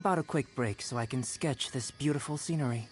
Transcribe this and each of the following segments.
About a quick break so I can sketch this beautiful scenery.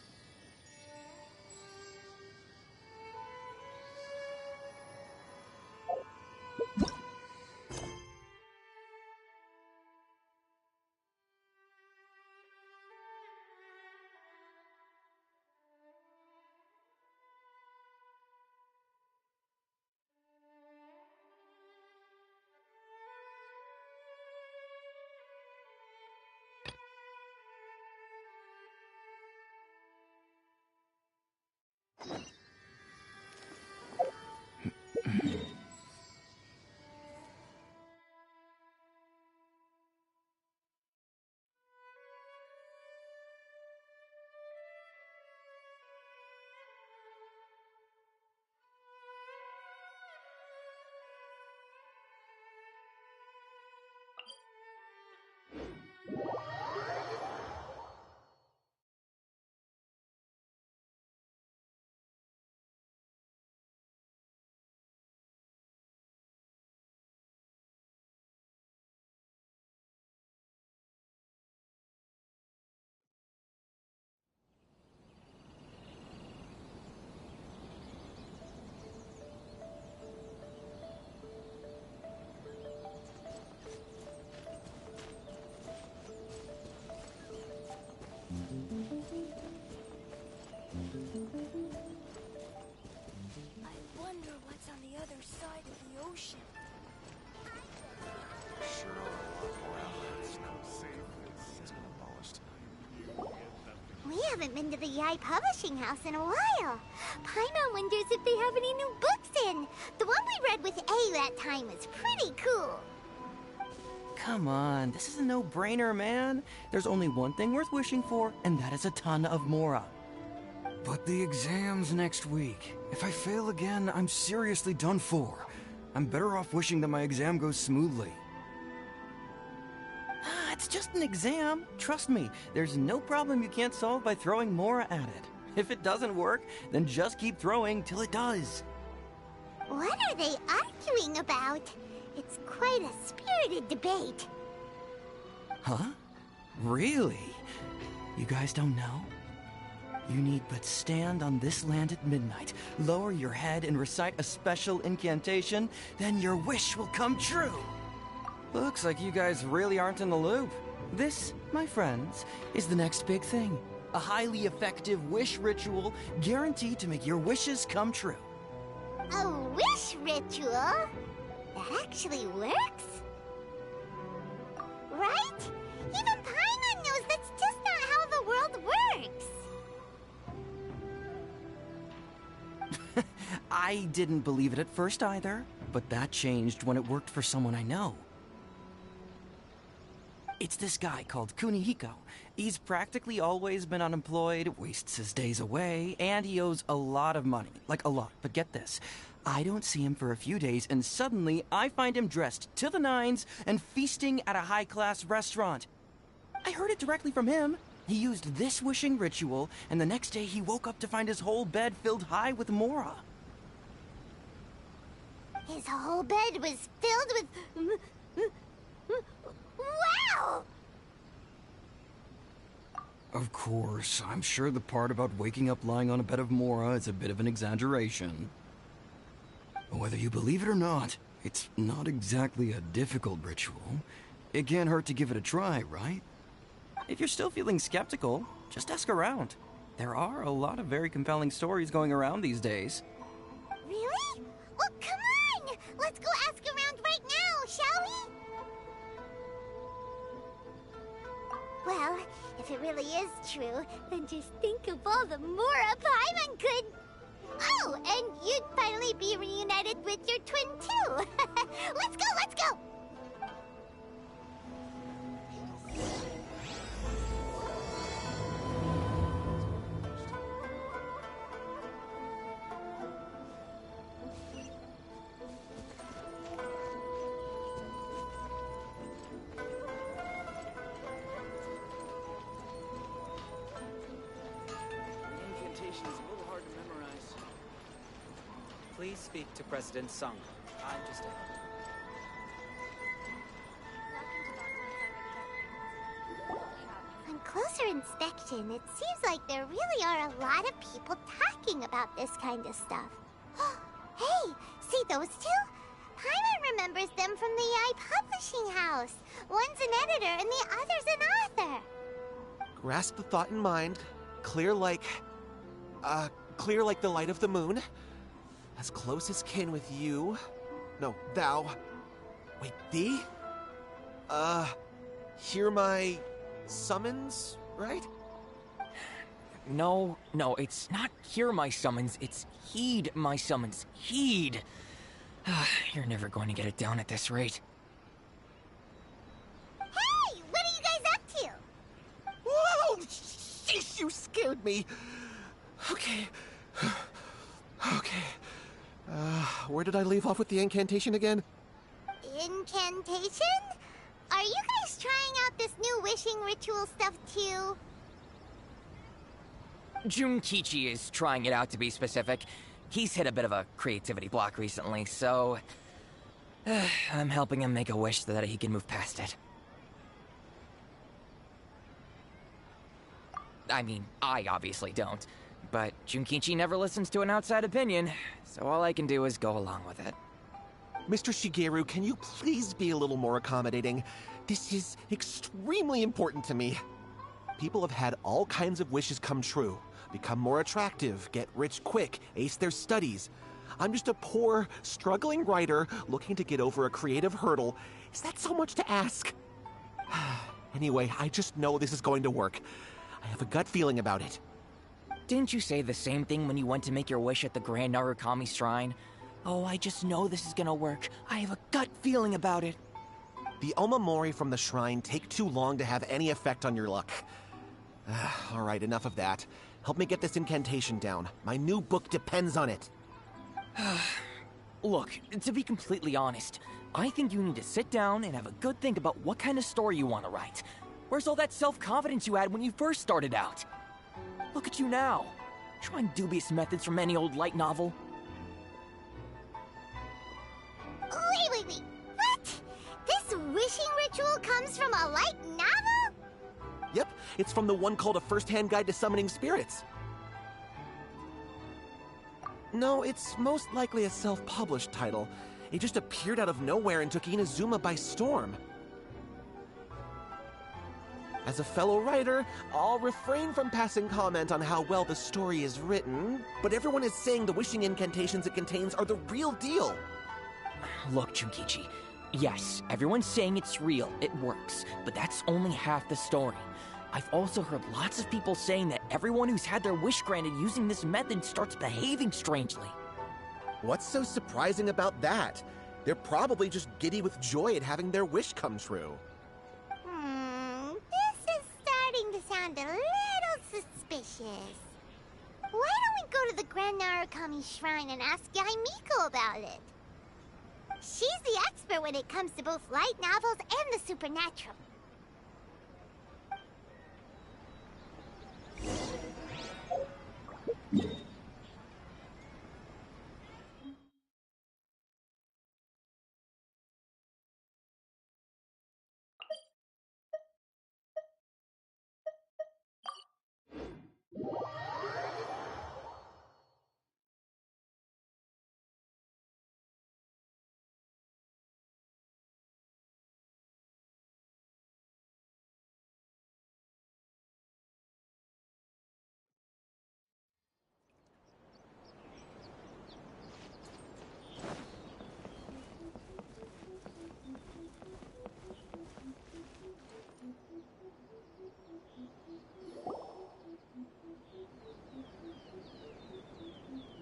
I wonder what's on the other side of the ocean. Sure are a lot more outlets. Come save this. It's been abolished. We haven't been to the Yai Publishing House in a while. Paimon wonders if they have any new books in. The one we read with A that time was pretty cool. Come on, this is a no-brainer, man. There's only one thing worth wishing for, and that is a ton of Mora. But the exam's next week. If I fail again, I'm seriously done for. I'm better off wishing that my exam goes smoothly. It's just an exam. Trust me, there's no problem you can't solve by throwing Mora at it. If it doesn't work, then just keep throwing till it does. What are they arguing about? It's quite a spirited debate. Huh? Really? You guys don't know? You need but stand on this land at midnight, lower your head and recite a special incantation, then your wish will come true. Looks like you guys really aren't in the loop. This, my friends, is the next big thing. A highly effective wish ritual guaranteed to make your wishes come true. A wish ritual? That actually works? Right? Even Paimon knows that's just not how the world works. I didn't believe it at first either, but that changed when it worked for someone I know. It's this guy called Kunihiko. He's practically always been unemployed, wastes his days away, and he owes a lot of money. Like a lot, but get this. I don't see him for a few days, and suddenly I find him dressed to the nines and feasting at a high-class restaurant. I heard it directly from him. He used this wishing ritual, and the next day he woke up to find his whole bed filled high with Mora. His whole bed was filled with... Wow! Of course, I'm sure the part about waking up lying on a bed of Mora is a bit of an exaggeration. Whether you believe it or not, it's not exactly a difficult ritual. It can't hurt to give it a try, right? If you're still feeling skeptical, just ask around. There are a lot of very compelling stories going around these days. Really? Well, come on! Let's go ask around right now, shall we? Well, if it really is true, then just think of all the Mora Paimon could... Oh, and you'd finally be reunited with your twin, too! Let's go, let's go! Please speak to President Sung. I'm just a... closer inspection, it seems like there really are a lot of people talking about this kind of stuff. Hey, see those two? Paimon remembers them from the AI publishing house. One's an editor and the other's an author. Grasp the thought in mind. Clear like the light of the moon. As close as kin with you. No, thou. Wait, thee? Hear my summons, right? No, it's not hear my summons, it's heed my summons. Heed! You're never going to get it down at this rate. Hey, what are you guys up to? Whoa! Sheesh, you scared me. Okay. Where did I leave off with the incantation again? Incantation? Are you guys trying out this new wishing ritual stuff too? Junkichi is trying it out, to be specific. He's hit a bit of a creativity block recently, so... I'm helping him make a wish so that he can move past it. I mean, I obviously don't. But Junkichi never listens to an outside opinion, so all I can do is go along with it. Mr. Shigeru, can you please be a little more accommodating? This is extremely important to me. People have had all kinds of wishes come true. Become more attractive, get rich quick, ace their studies. I'm just a poor, struggling writer looking to get over a creative hurdle. Is that so much to ask? Anyway, I just know this is going to work. I have a gut feeling about it. Didn't you say the same thing when you went to make your wish at the Grand Narukami Shrine? Oh, I just know this is gonna work. I have a gut feeling about it. The omamori from the shrine take too long to have any effect on your luck. Alright, enough of that. Help me get this incantation down. My new book depends on it. Look, to be completely honest, I think you need to sit down and have a good think about what kind of story you want to write. Where's all that self-confidence you had when you first started out? Look at you now, trying dubious methods from any old light novel. Wait. What? This wishing ritual comes from a light novel? Yep, it's from the one called A First-Hand Guide to Summoning Spirits. No, it's most likely a self-published title. It just appeared out of nowhere and took Inazuma by storm. As a fellow writer, I'll refrain from passing comment on how well the story is written, but everyone is saying the wishing incantations it contains are the real deal. Look, Junkichi, yes, everyone's saying it's real, it works, but that's only half the story. I've also heard lots of people saying that everyone who's had their wish granted using this method starts behaving strangely. What's so surprising about that? They're probably just giddy with joy at having their wish come true. This is starting to sound a little suspicious. Why don't we go to the Grand Narukami Shrine and ask Guy Miko about it? She's the expert when it comes to both light novels and the supernatural.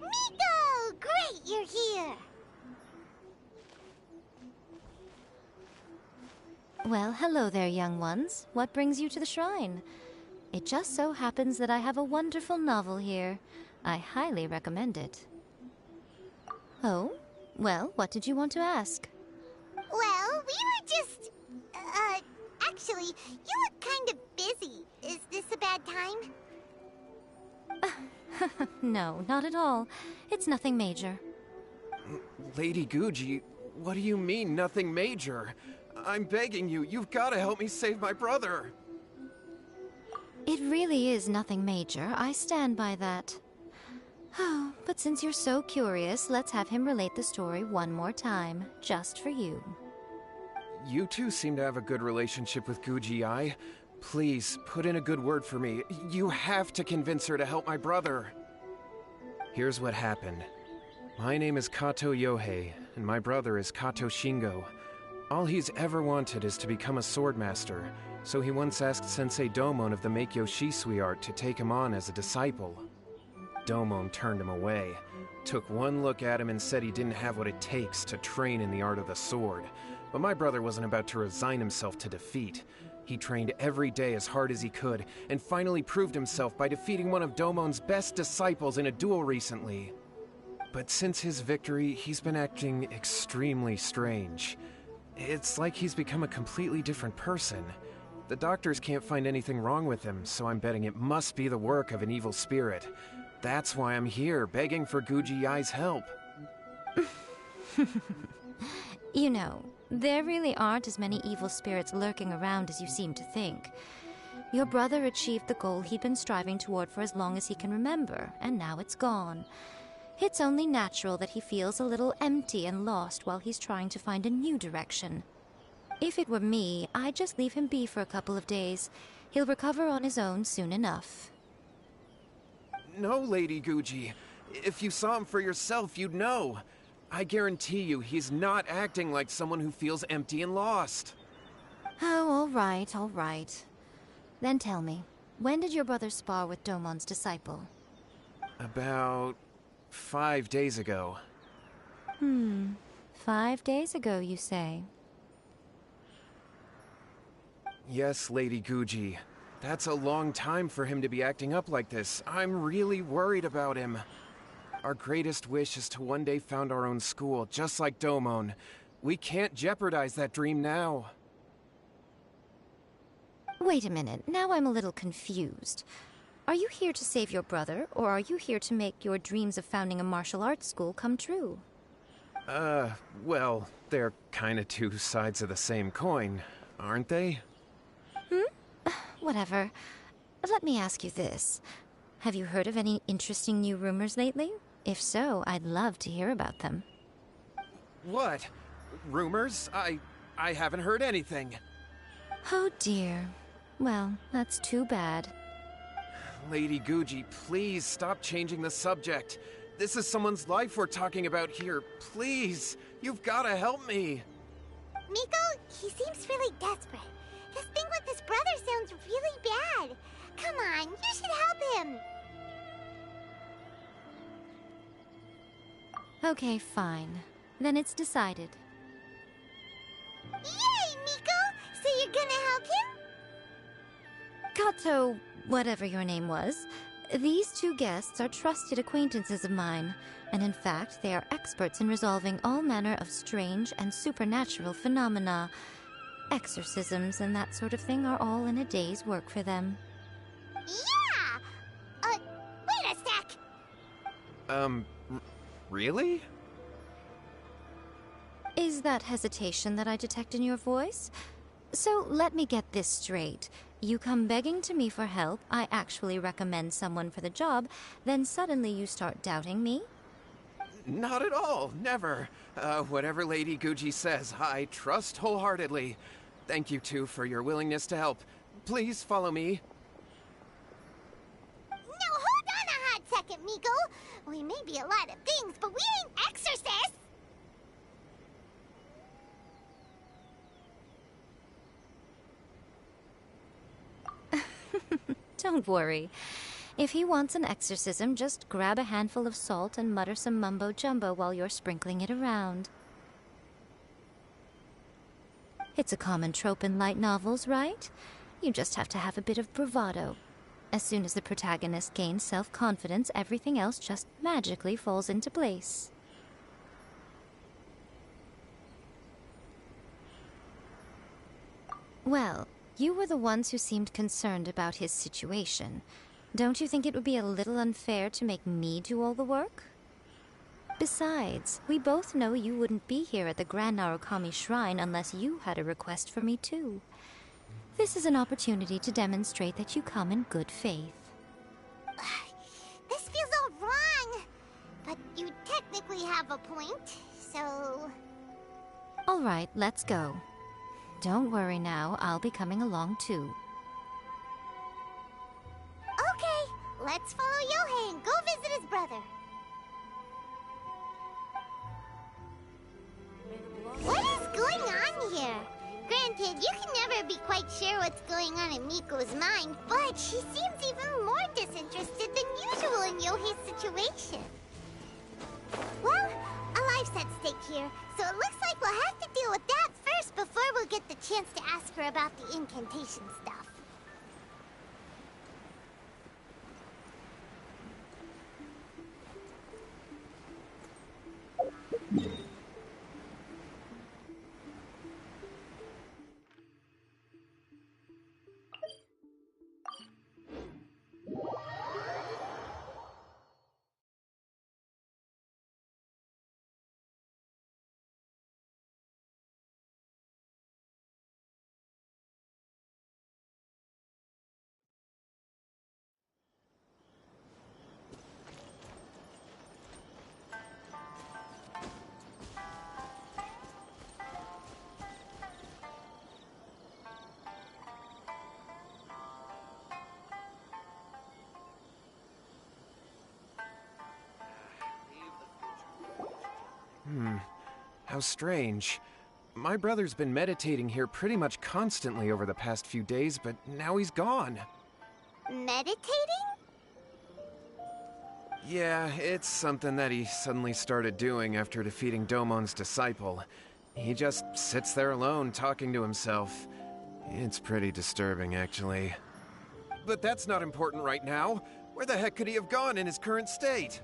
Miko! Great, you're here! Well, hello there, young ones. What brings you to the shrine? It just so happens that I have a wonderful novel here. I highly recommend it. Oh? Well, what did you want to ask? Well, we were just... actually, you look kind of busy. Is this a bad time? No, not at all. It's nothing major. Lady Guji, what do you mean, nothing major? I'm begging you, you've got to help me save my brother. It It really is nothing major. I stand by that. Oh, but since you're so curious, let's have him relate the story one more time, just for you. You two seem to have a good relationship with Guji-ai. Please, put in a good word for me. You have to convince her to help my brother. Here's what happened. My name is Kato Yohei, and my brother is Kato Shingo. All he's ever wanted is to become a swordmaster, so he once asked Sensei Domon of the Meikyo Shisui art to take him on as a disciple. Domon turned him away, took one look at him and said he didn't have what it takes to train in the art of the sword. But my brother wasn't about to resign himself to defeat. He trained every day as hard as he could, and finally proved himself by defeating one of Domon's best disciples in a duel recently. But since his victory, he's been acting extremely strange. It's like he's become a completely different person. The doctors can't find anything wrong with him, so I'm betting it must be the work of an evil spirit. That's why I'm here, begging for Guji-ai's help. You know, there really aren't as many evil spirits lurking around as you seem to think. Your brother achieved the goal he'd been striving toward for as long as he can remember, and now it's gone. It's only natural that he feels a little empty and lost while he's trying to find a new direction. If it were me, I'd just leave him be for a couple of days. He'll recover on his own soon enough. No, Lady Guji. If you saw him for yourself, you'd know. I guarantee you, he's not acting like someone who feels empty and lost. Oh, all right, all right. Then tell me, when did your brother spar with Domon's disciple? About 5 days ago. 5 days ago, you say? Yes, Lady Guji. That's a long time for him to be acting up like this. I'm really worried about him. Our greatest wish is to one day found our own school, just like Domon. We can't jeopardize that dream now. Wait a minute, now I'm a little confused. Are you here to save your brother, or are you here to make your dreams of founding a martial arts school come true? Well, they're kinda two sides of the same coin, aren't they? Whatever. Let me ask you this. Have you heard of any interesting new rumors lately? If so, I'd love to hear about them. What? Rumors? I haven't heard anything. Oh dear. Well, that's too bad. Lady Guji, please stop changing the subject. This is someone's life we're talking about here. Please, you've gotta help me. Miko, he seems really desperate. His thing with his brother sounds really bad. Come on, you should help him. Okay, fine. Then it's decided. Yay, Miko! So you're gonna help him? Kato, whatever your name was, these two guests are trusted acquaintances of mine, and in fact, they are experts in resolving all manner of strange and supernatural phenomena. Exorcisms and that sort of thing are all in a day's work for them. Yeah! Wait a sec! Really? Is that hesitation that I detect in your voice? So let me get this straight. You come begging to me for help, I actually recommend someone for the job, then suddenly you start doubting me? Not at all, never. Whatever Lady Guji says, I trust wholeheartedly. Thank you two for your willingness to help. Please follow me. Now hold on a hot second, Miko. We may be a lot of things, but we ain't exorcists. Don't worry. If he wants an exorcism, just grab a handful of salt and mutter some mumbo-jumbo while you're sprinkling it around. It's a common trope in light novels, right? You just have to have a bit of bravado. As soon as the protagonist gains self-confidence, everything else just magically falls into place. Well, you were the ones who seemed concerned about his situation. Don't you think it would be a little unfair to make me do all the work? Besides, we both know you wouldn't be here at the Grand Narukami Shrine unless you had a request for me too. This is an opportunity to demonstrate that you come in good faith. This feels all wrong. But you technically have a point, so... All right, let's go. Don't worry now, I'll be coming along too. Okay, let's follow Yohei and go visit his brother. What is going on here? Granted, you can never be quite sure what's going on in Miko's mind, but she seems even more disinterested than usual in Yohei's situation. Well, a life's at stake here, so it looks like we'll have to deal with that first before we'll get the chance to ask her about the incantation stuff. How strange. My brother's been meditating here pretty much constantly over the past few days, but now he's gone. Meditating? Yeah, it's something that he suddenly started doing after defeating Domon's disciple. He just sits there alone, talking to himself. It's pretty disturbing, actually. But that's not important right now. Where the heck could he have gone in his current state?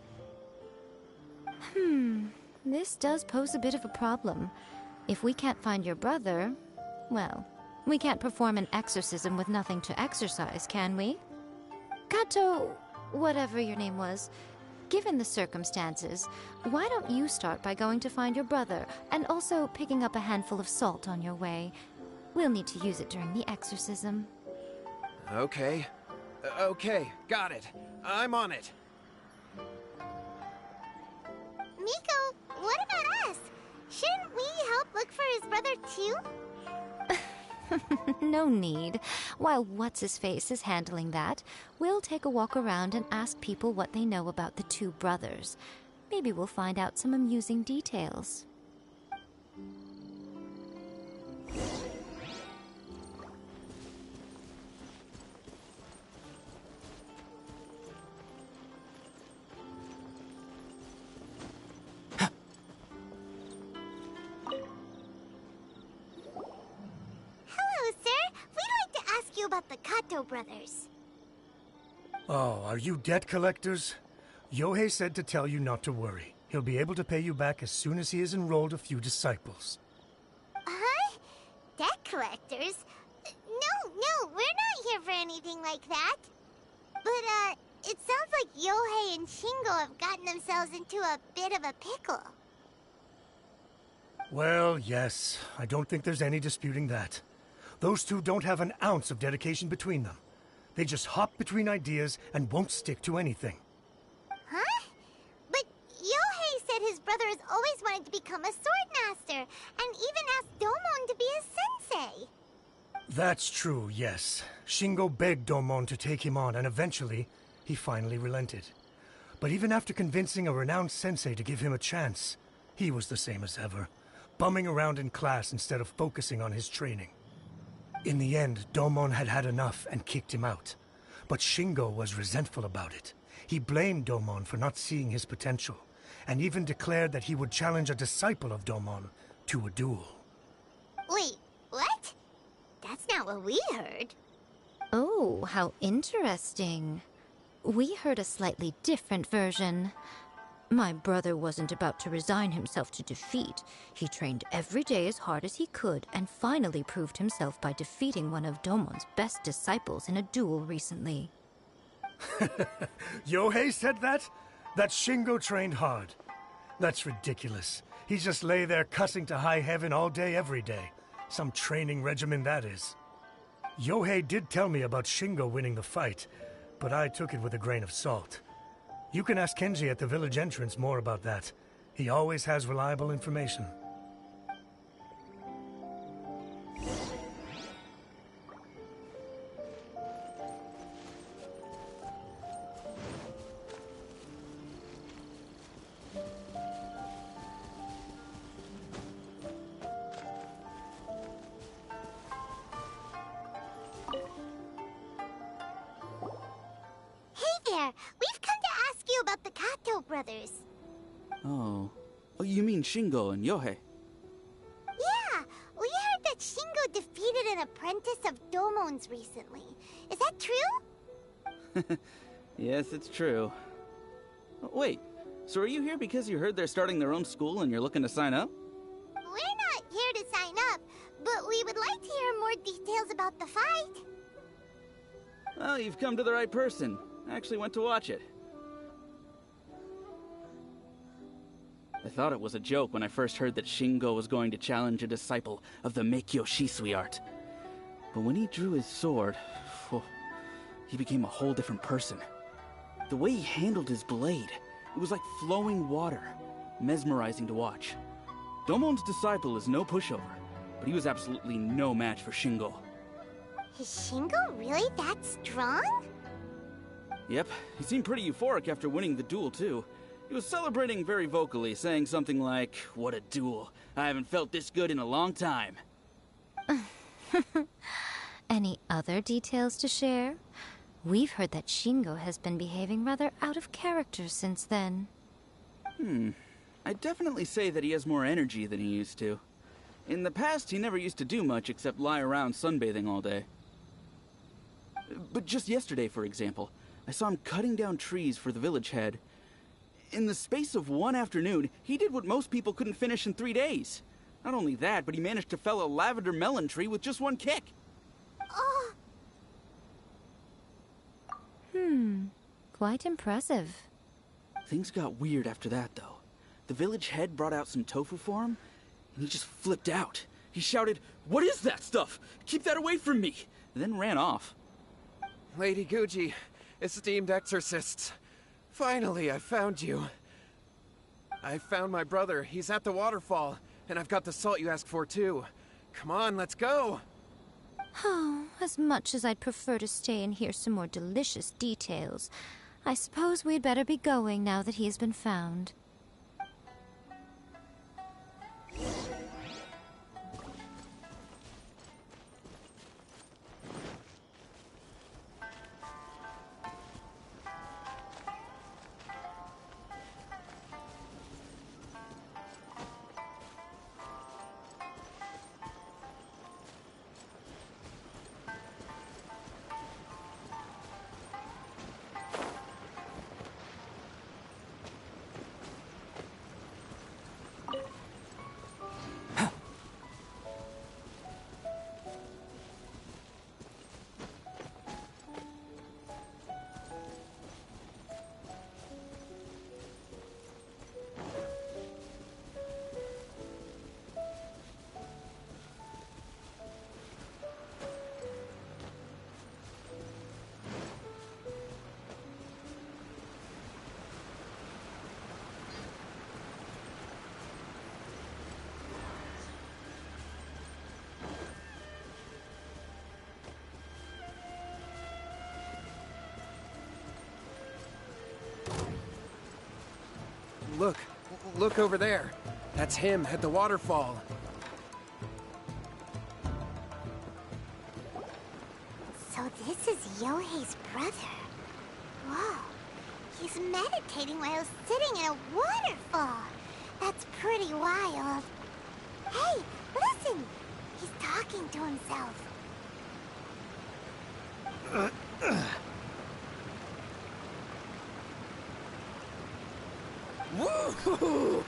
This does pose a bit of a problem. If we can't find your brother, well, we can't perform an exorcism with nothing to exorcise, can we? Kato, whatever your name was, given the circumstances, why don't you start by going to find your brother, and also picking up a handful of salt on your way? We'll need to use it during the exorcism. Okay. Okay, got it. I'm on it. Miko, what about us? Shouldn't we help look for his brother too? No need. While What's-His-Face is handling that, we'll take a walk around and ask people what they know about the two brothers. Maybe we'll find out some amusing details. About the Kato brothers. Oh, are you debt collectors? Yohei said to tell you not to worry. He'll be able to pay you back as soon as he has enrolled a few disciples. Huh? Debt collectors? No, we're not here for anything like that. But, it sounds like Yohei and Shingo have gotten themselves into a bit of a pickle. Well, yes. I don't think there's any disputing that. Those two don't have an ounce of dedication between them. They just hop between ideas and won't stick to anything. Huh? But Yohei said his brother has always wanted to become a sword master, and even asked Domon to be his sensei. That's true, yes. Shingo begged Domon to take him on, and eventually, he finally relented. But even after convincing a renowned sensei to give him a chance, he was the same as ever, bumming around in class instead of focusing on his training. In the end, Domon had had enough and kicked him out. But Shingo was resentful about it. He blamed Domon for not seeing his potential, and even declared that he would challenge a disciple of Domon to a duel. Wait, what? That's not what we heard. Oh, how interesting. We heard a slightly different version. My brother wasn't about to resign himself to defeat. He trained every day as hard as he could and finally proved himself by defeating one of Domon's best disciples in a duel recently. Yohei said that? That Shingo trained hard. That's ridiculous. He just lay there cussing to high heaven all day, every day. Some training regimen, that is. Yohei did tell me about Shingo winning the fight, but I took it with a grain of salt. You can ask Kenji at the village entrance more about that. He always has reliable information. Oh. Oh, you mean Shingo and Yohei? Yeah, we heard that Shingo defeated an apprentice of Domon's recently. Is that true? Yes, it's true. Wait, so are you here because you heard they're starting their own school and you're looking to sign up? We're not here to sign up, but we would like to hear more details about the fight. Well, you've come to the right person. I actually went to watch it. I thought it was a joke when I first heard that Shingo was going to challenge a disciple of the Meikyo Shisui art. But when he drew his sword, he became a whole different person. The way he handled his blade, it was like flowing water, mesmerizing to watch. Domon's disciple is no pushover, but he was absolutely no match for Shingo. Is Shingo really that strong? Yep, he seemed pretty euphoric after winning the duel too. He was celebrating very vocally, saying something like, "What a duel. I haven't felt this good in a long time." Any other details to share? We've heard that Shingo has been behaving rather out of character since then. I'd definitely say that he has more energy than he used to. In the past, he never used to do much except lie around sunbathing all day. But just yesterday, for example, I saw him cutting down trees for the village head. In the space of one afternoon, he did what most people couldn't finish in 3 days. Not only that, but he managed to fell a lavender melon tree with just one kick. Oh. Quite impressive. Things got weird after that, though. The village head brought out some tofu for him, and he just flipped out. He shouted, "What is that stuff? Keep that away from me!" and then ran off. Lady Guji, esteemed exorcists. Finally, I found you. I found my brother. He's at the waterfall, and I've got the salt you asked for, too. Come on, let's go! Oh, as much as I'd prefer to stay and hear some more delicious details, I suppose we'd better be going now that he's been found. Look over there. That's him at the waterfall. So this is Yohei's brother. Whoa. He's meditating while sitting in a waterfall. That's pretty wild. Hey, listen! He's talking to himself. Woo!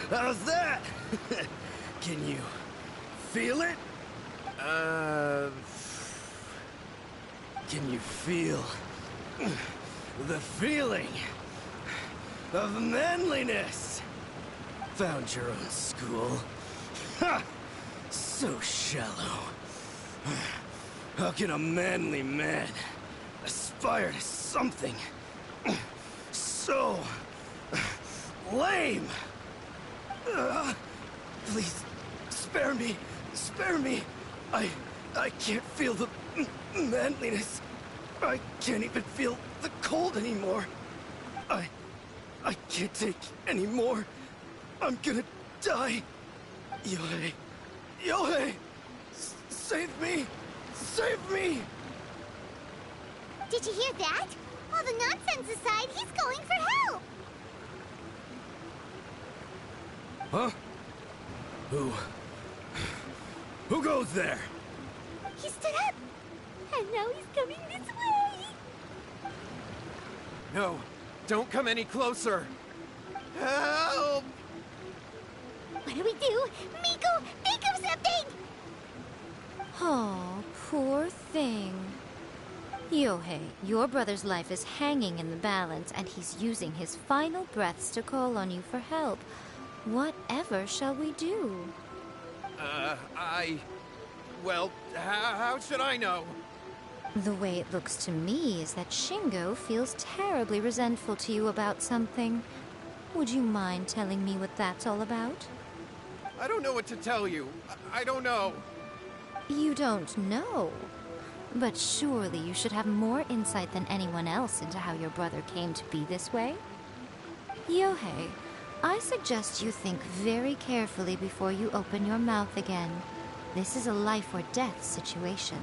How's that? Can you feel it? Can you feel the feeling of manliness? Found your own school? Ha! So shallow. How can a manly man aspire to something so lame? Please, spare me. Spare me. I can't feel the manliness. I can't even feel the cold anymore. I can't take any more. I'm gonna die. Yohei. Yohei! Save me! Save me! Did you hear that? All the nonsense aside, he's going for help! Huh? Who goes there? He stood up! And now he's coming this way! No, don't come any closer. Help! What do we do? Miko, think of something! Oh, poor thing. Yohei, your brother's life is hanging in the balance, and he's using his final breaths to call on you for help. Whatever shall we do? Well, how should I know? The way it looks to me is that Shingo feels terribly resentful to you about something. Would you mind telling me what that's all about? I don't know what to tell you. I don't know. You don't know? But surely you should have more insight than anyone else into how your brother came to be this way? Yohei, I suggest you think very carefully before you open your mouth again. This is a life or death situation.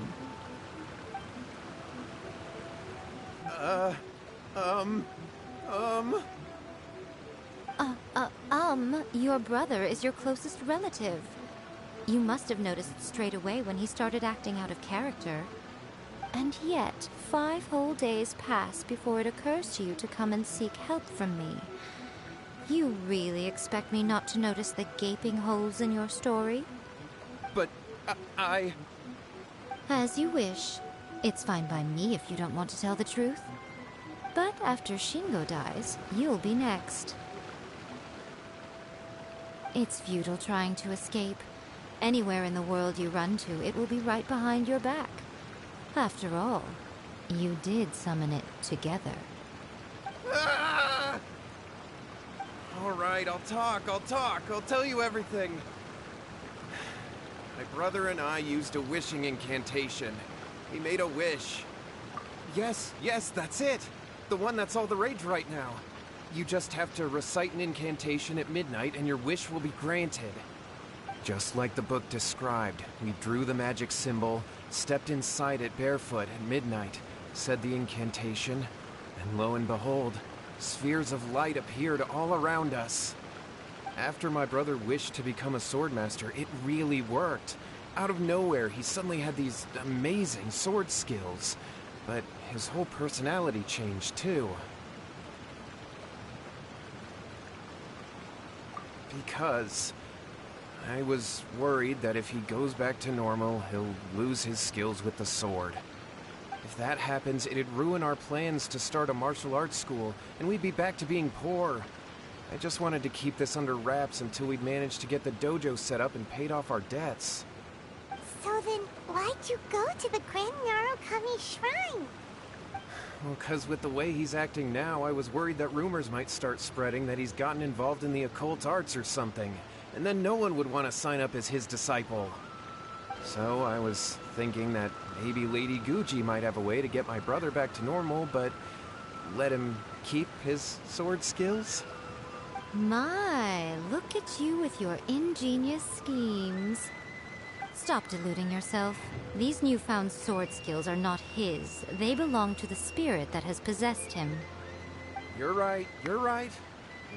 Your brother is your closest relative. You must have noticed it straight away when he started acting out of character. And yet, 5 whole days pass before it occurs to you to come and seek help from me. You really expect me not to notice the gaping holes in your story? But I... As you wish. It's fine by me if you don't want to tell the truth. But after Shingo dies, you'll be next. It's futile trying to escape. Anywhere in the world you run to, it will be right behind your back. After all, you did summon it together. Ah! All right, I'll talk. I'll tell you everything. My brother and I used a wishing incantation. He made a wish. Yes, that's it. The one that's all the rage right now. You just have to recite an incantation at midnight and your wish will be granted. Just like the book described, we drew the magic symbol, stepped inside it barefoot at midnight, said the incantation, and lo and behold, spheres of light appeared all around us. After my brother wished to become a swordmaster, it really worked. Out of nowhere, he suddenly had these amazing sword skills, but his whole personality changed too. Because I was worried that if he goes back to normal, he'll lose his skills with the sword. If that happens, it'd ruin our plans to start a martial arts school, and we'd be back to being poor. I just wanted to keep this under wraps until we'd managed to get the dojo set up and paid off our debts. So then, why'd you go to the Grand Narukami Shrine? Well, 'cause with the way he's acting now, I was worried that rumors might start spreading that he's gotten involved in the occult arts or something, and then no one would want to sign up as his disciple. So I was thinking that maybe Lady Guji might have a way to get my brother back to normal, but let him keep his sword skills? My, look at you with your ingenious schemes. Stop deluding yourself. These newfound sword skills are not his. They belong to the spirit that has possessed him. You're right.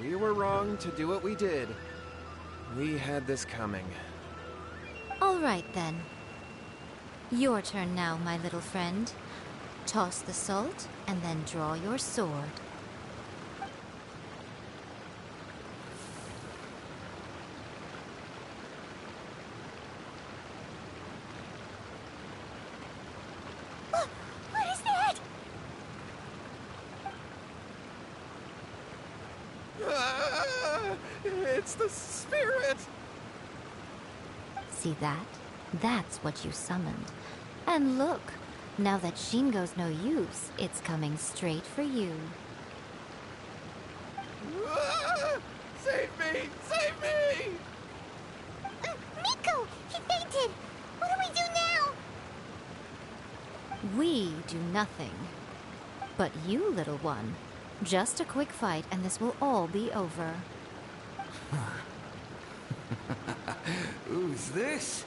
We were wrong to do what we did. We had this coming. All right, then. Your turn now, my little friend. Toss the salt, and then draw your sword. What is that? It's the spirit! See that? That's what you summoned. And look, now that Shingo's no use, it's coming straight for you. Save me! Save me! Miko! He fainted! What do we do now? We do nothing. But you, little one, just a quick fight and this will all be over. Who's this?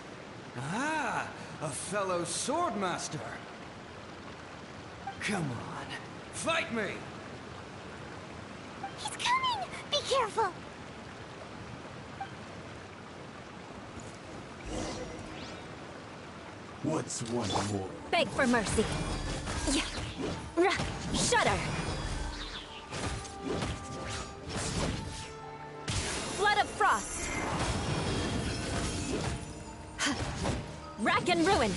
Ah, a fellow swordmaster. Come on, fight me! He's coming! Be careful! What's one more? Beg for mercy. Shudder. Flood of frost. Rack and ruin.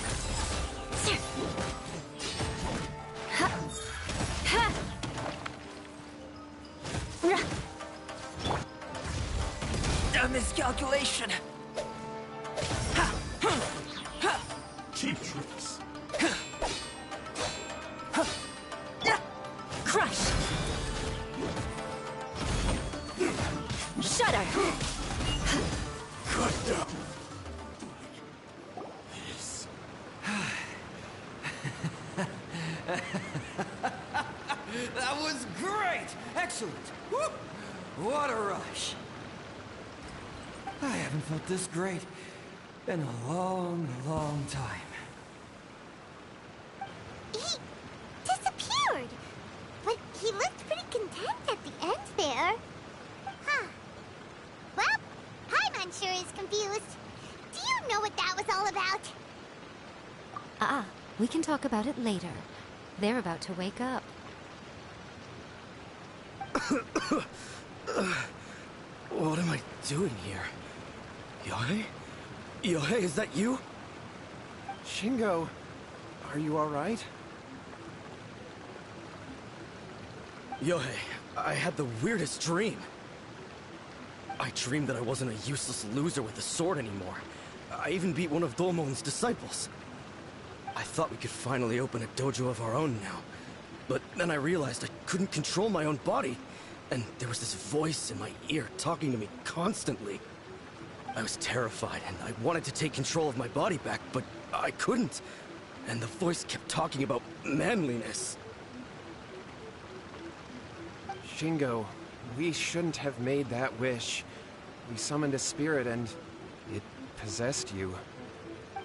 A miscalculation. Cheap tricks. Crush. Shudder. Cut down. This. That was great! Excellent! Whoop! What a rush! I haven't felt this great in a long, long time. He disappeared! But he looked pretty content at the end there. Huh. Well, Paimon sure is confused. Do you know what that was all about? We can talk about it later. They're about to wake up. What am I doing here? Yohei? Yohei, is that you? Shingo, are you alright? Yohei, I had the weirdest dream. I dreamed that I wasn't a useless loser with a sword anymore. I even beat one of Domon's disciples. I thought we could finally open a dojo of our own now. But then I realized I couldn't control my own body. And there was this voice in my ear talking to me constantly. I was terrified and I wanted to take control of my body back, but I couldn't. And the voice kept talking about manliness. Shingo, we shouldn't have made that wish. We summoned a spirit and it possessed you.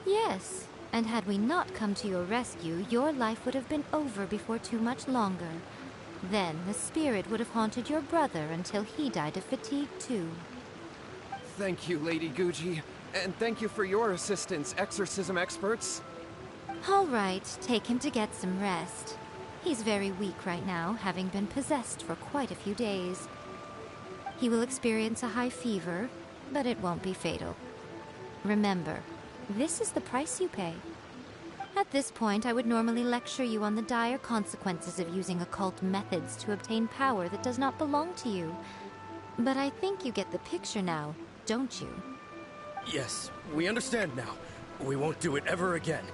Yes, and had we not come to your rescue, your life would have been over before too much longer. Then the spirit would have haunted your brother until he died of fatigue too. Thank you, Lady Guji. And thank you for your assistance, exorcism experts. All right, take him to get some rest. He's very weak right now, having been possessed for quite a few days. He will experience a high fever, but it won't be fatal. Remember, this is the price you pay. At this point, I would normally lecture you on the dire consequences of using occult methods to obtain power that does not belong to you. But I think you get the picture now, don't you? Yes, we understand now. We won't do it ever again.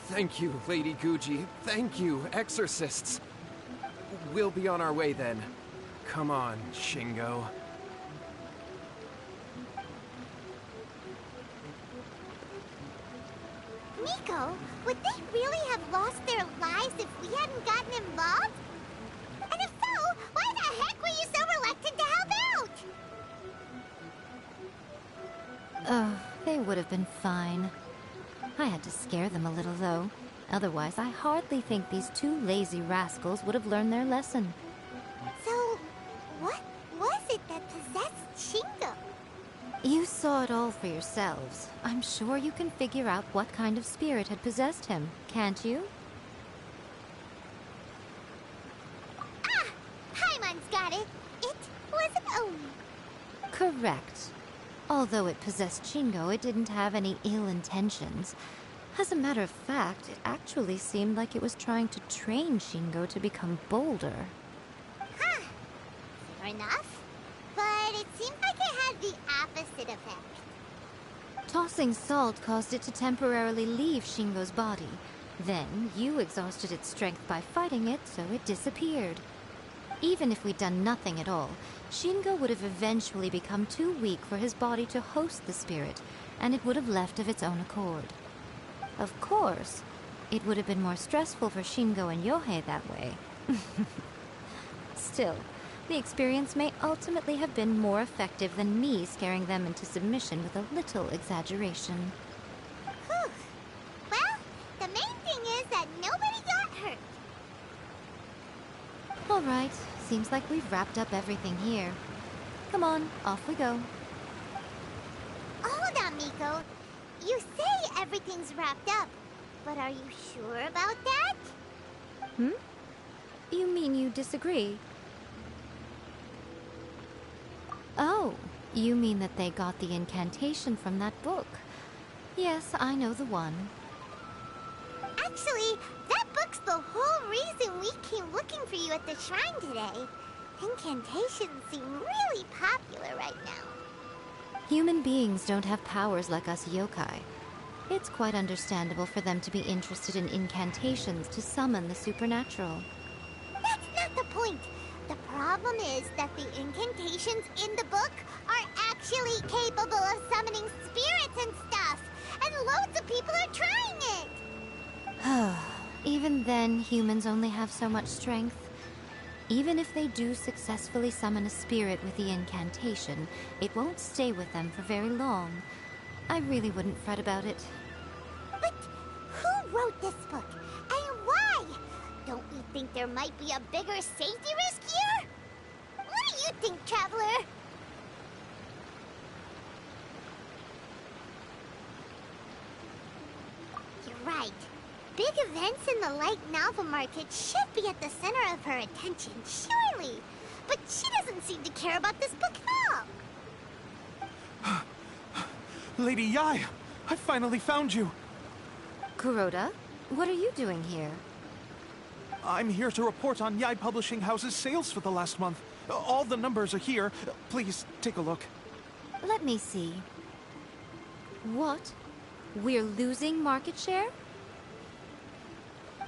Thank you, Lady Guji. Thank you, exorcists. We'll be on our way then. Come on, Shingo. Miko, would they really have lost their lives if we hadn't gotten involved? And if so, why the heck were you so reluctant to help out? They would have been fine. I had to scare them a little, though. Otherwise, I hardly think these two lazy rascals would have learned their lesson. So, what was it that possessed Shingo? You saw it all for yourselves. I'm sure you can figure out what kind of spirit had possessed him, can't you? Ah! Paimon's got it. It was an Oni. Correct. Although it possessed Shingo, it didn't have any ill intentions. As a matter of fact, it actually seemed like it was trying to train Shingo to become bolder. Huh. Fair enough. But it seemed like it had the opposite effect. Tossing salt caused it to temporarily leave Shingo's body. Then, you exhausted its strength by fighting it, so it disappeared. Even if we'd done nothing at all, Shingo would have eventually become too weak for his body to host the spirit, and it would have left of its own accord. Of course, it would have been more stressful for Shingo and Yohei that way. Still, the experience may ultimately have been more effective than me scaring them into submission with a little exaggeration. Whew. Well, the main thing is that nobody got hurt. All right, seems like we've wrapped up everything here. Come on, off we go. Hold on, Miko. You say everything's wrapped up, but are you sure about that? Hmm? You mean you disagree? Oh, you mean that they got the incantation from that book. Yes, I know the one. Actually, that book's the whole reason we came looking for you at the shrine today. Incantations seem really popular right now. Human beings don't have powers like us yokai. It's quite understandable for them to be interested in incantations to summon the supernatural. That's not the point. The problem is that the incantations in the book are actually capable of summoning spirits and stuff, and loads of people are trying it. Even then, humans only have so much strength. Even if they do successfully summon a spirit with the incantation, it won't stay with them for very long. I really wouldn't fret about it. But who wrote this book, and why? Don't you think there might be a bigger safety risk here? What do you think, Traveler? You're right. Big events in the light novel market should be at the center of her attention, surely. But she doesn't seem to care about this book at all. Lady Yai, I finally found you. Kuroda, what are you doing here? I'm here to report on Yai Publishing House's sales for the last month. All the numbers are here. Please, take a look. Let me see. What? We're losing market share?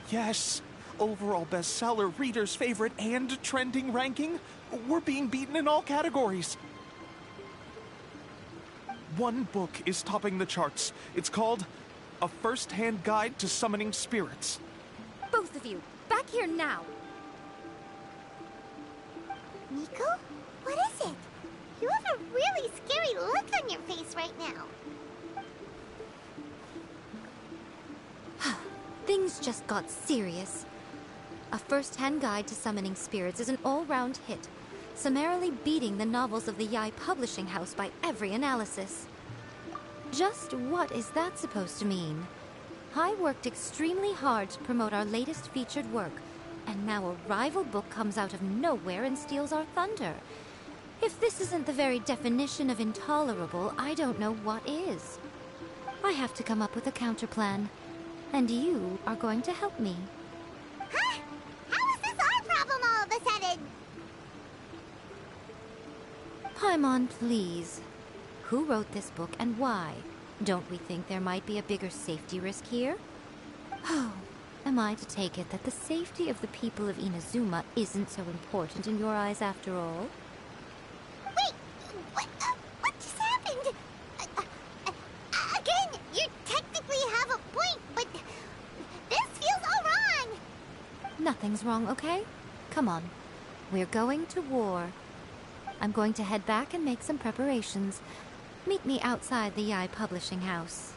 Yes. Overall bestseller, reader's favorite, and trending ranking. We're being beaten in all categories. One book is topping the charts. It's called A First-Hand Guide to Summoning Spirits. Both of you, back here now! Miko? What is it? You have a really scary look on your face right now. Things just got serious. A first-hand guide to summoning spirits is an all-round hit, summarily beating the novels of the Yai Publishing House by every analysis. Just what is that supposed to mean? I worked extremely hard to promote our latest featured work, and now a rival book comes out of nowhere and steals our thunder. If this isn't the very definition of intolerable, I don't know what is. I have to come up with a counterplan, and you are going to help me. Huh? How is this our problem all of a sudden? Paimon, please. Who wrote this book and why? Don't we think there might be a bigger safety risk here? Oh, am I to take it that the safety of the people of Inazuma isn't so important in your eyes after all? Wait, what just happened? Again, you technically have a point, but this feels all wrong. Nothing's wrong, okay? Come on. We're going to war. I'm going to head back and make some preparations. Meet me outside the Yai Publishing House.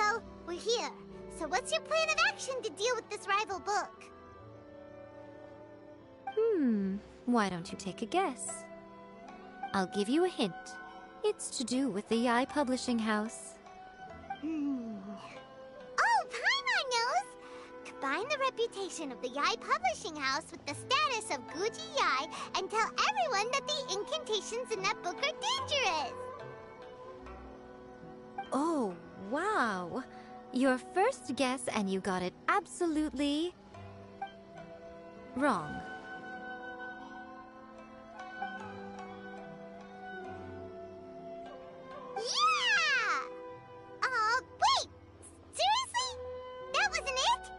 Miko, we're here. So what's your plan of action to deal with this rival book? Why don't you take a guess? I'll give you a hint. It's to do with the Yai Publishing House. Oh, Paimon knows! Combine the reputation of the Yai Publishing House with the status of Guji Yai and tell everyone that the incantations in that book are dangerous! Oh, wow. Your first guess and you got it absolutely... wrong. Yeah! Wait! Seriously? That wasn't it?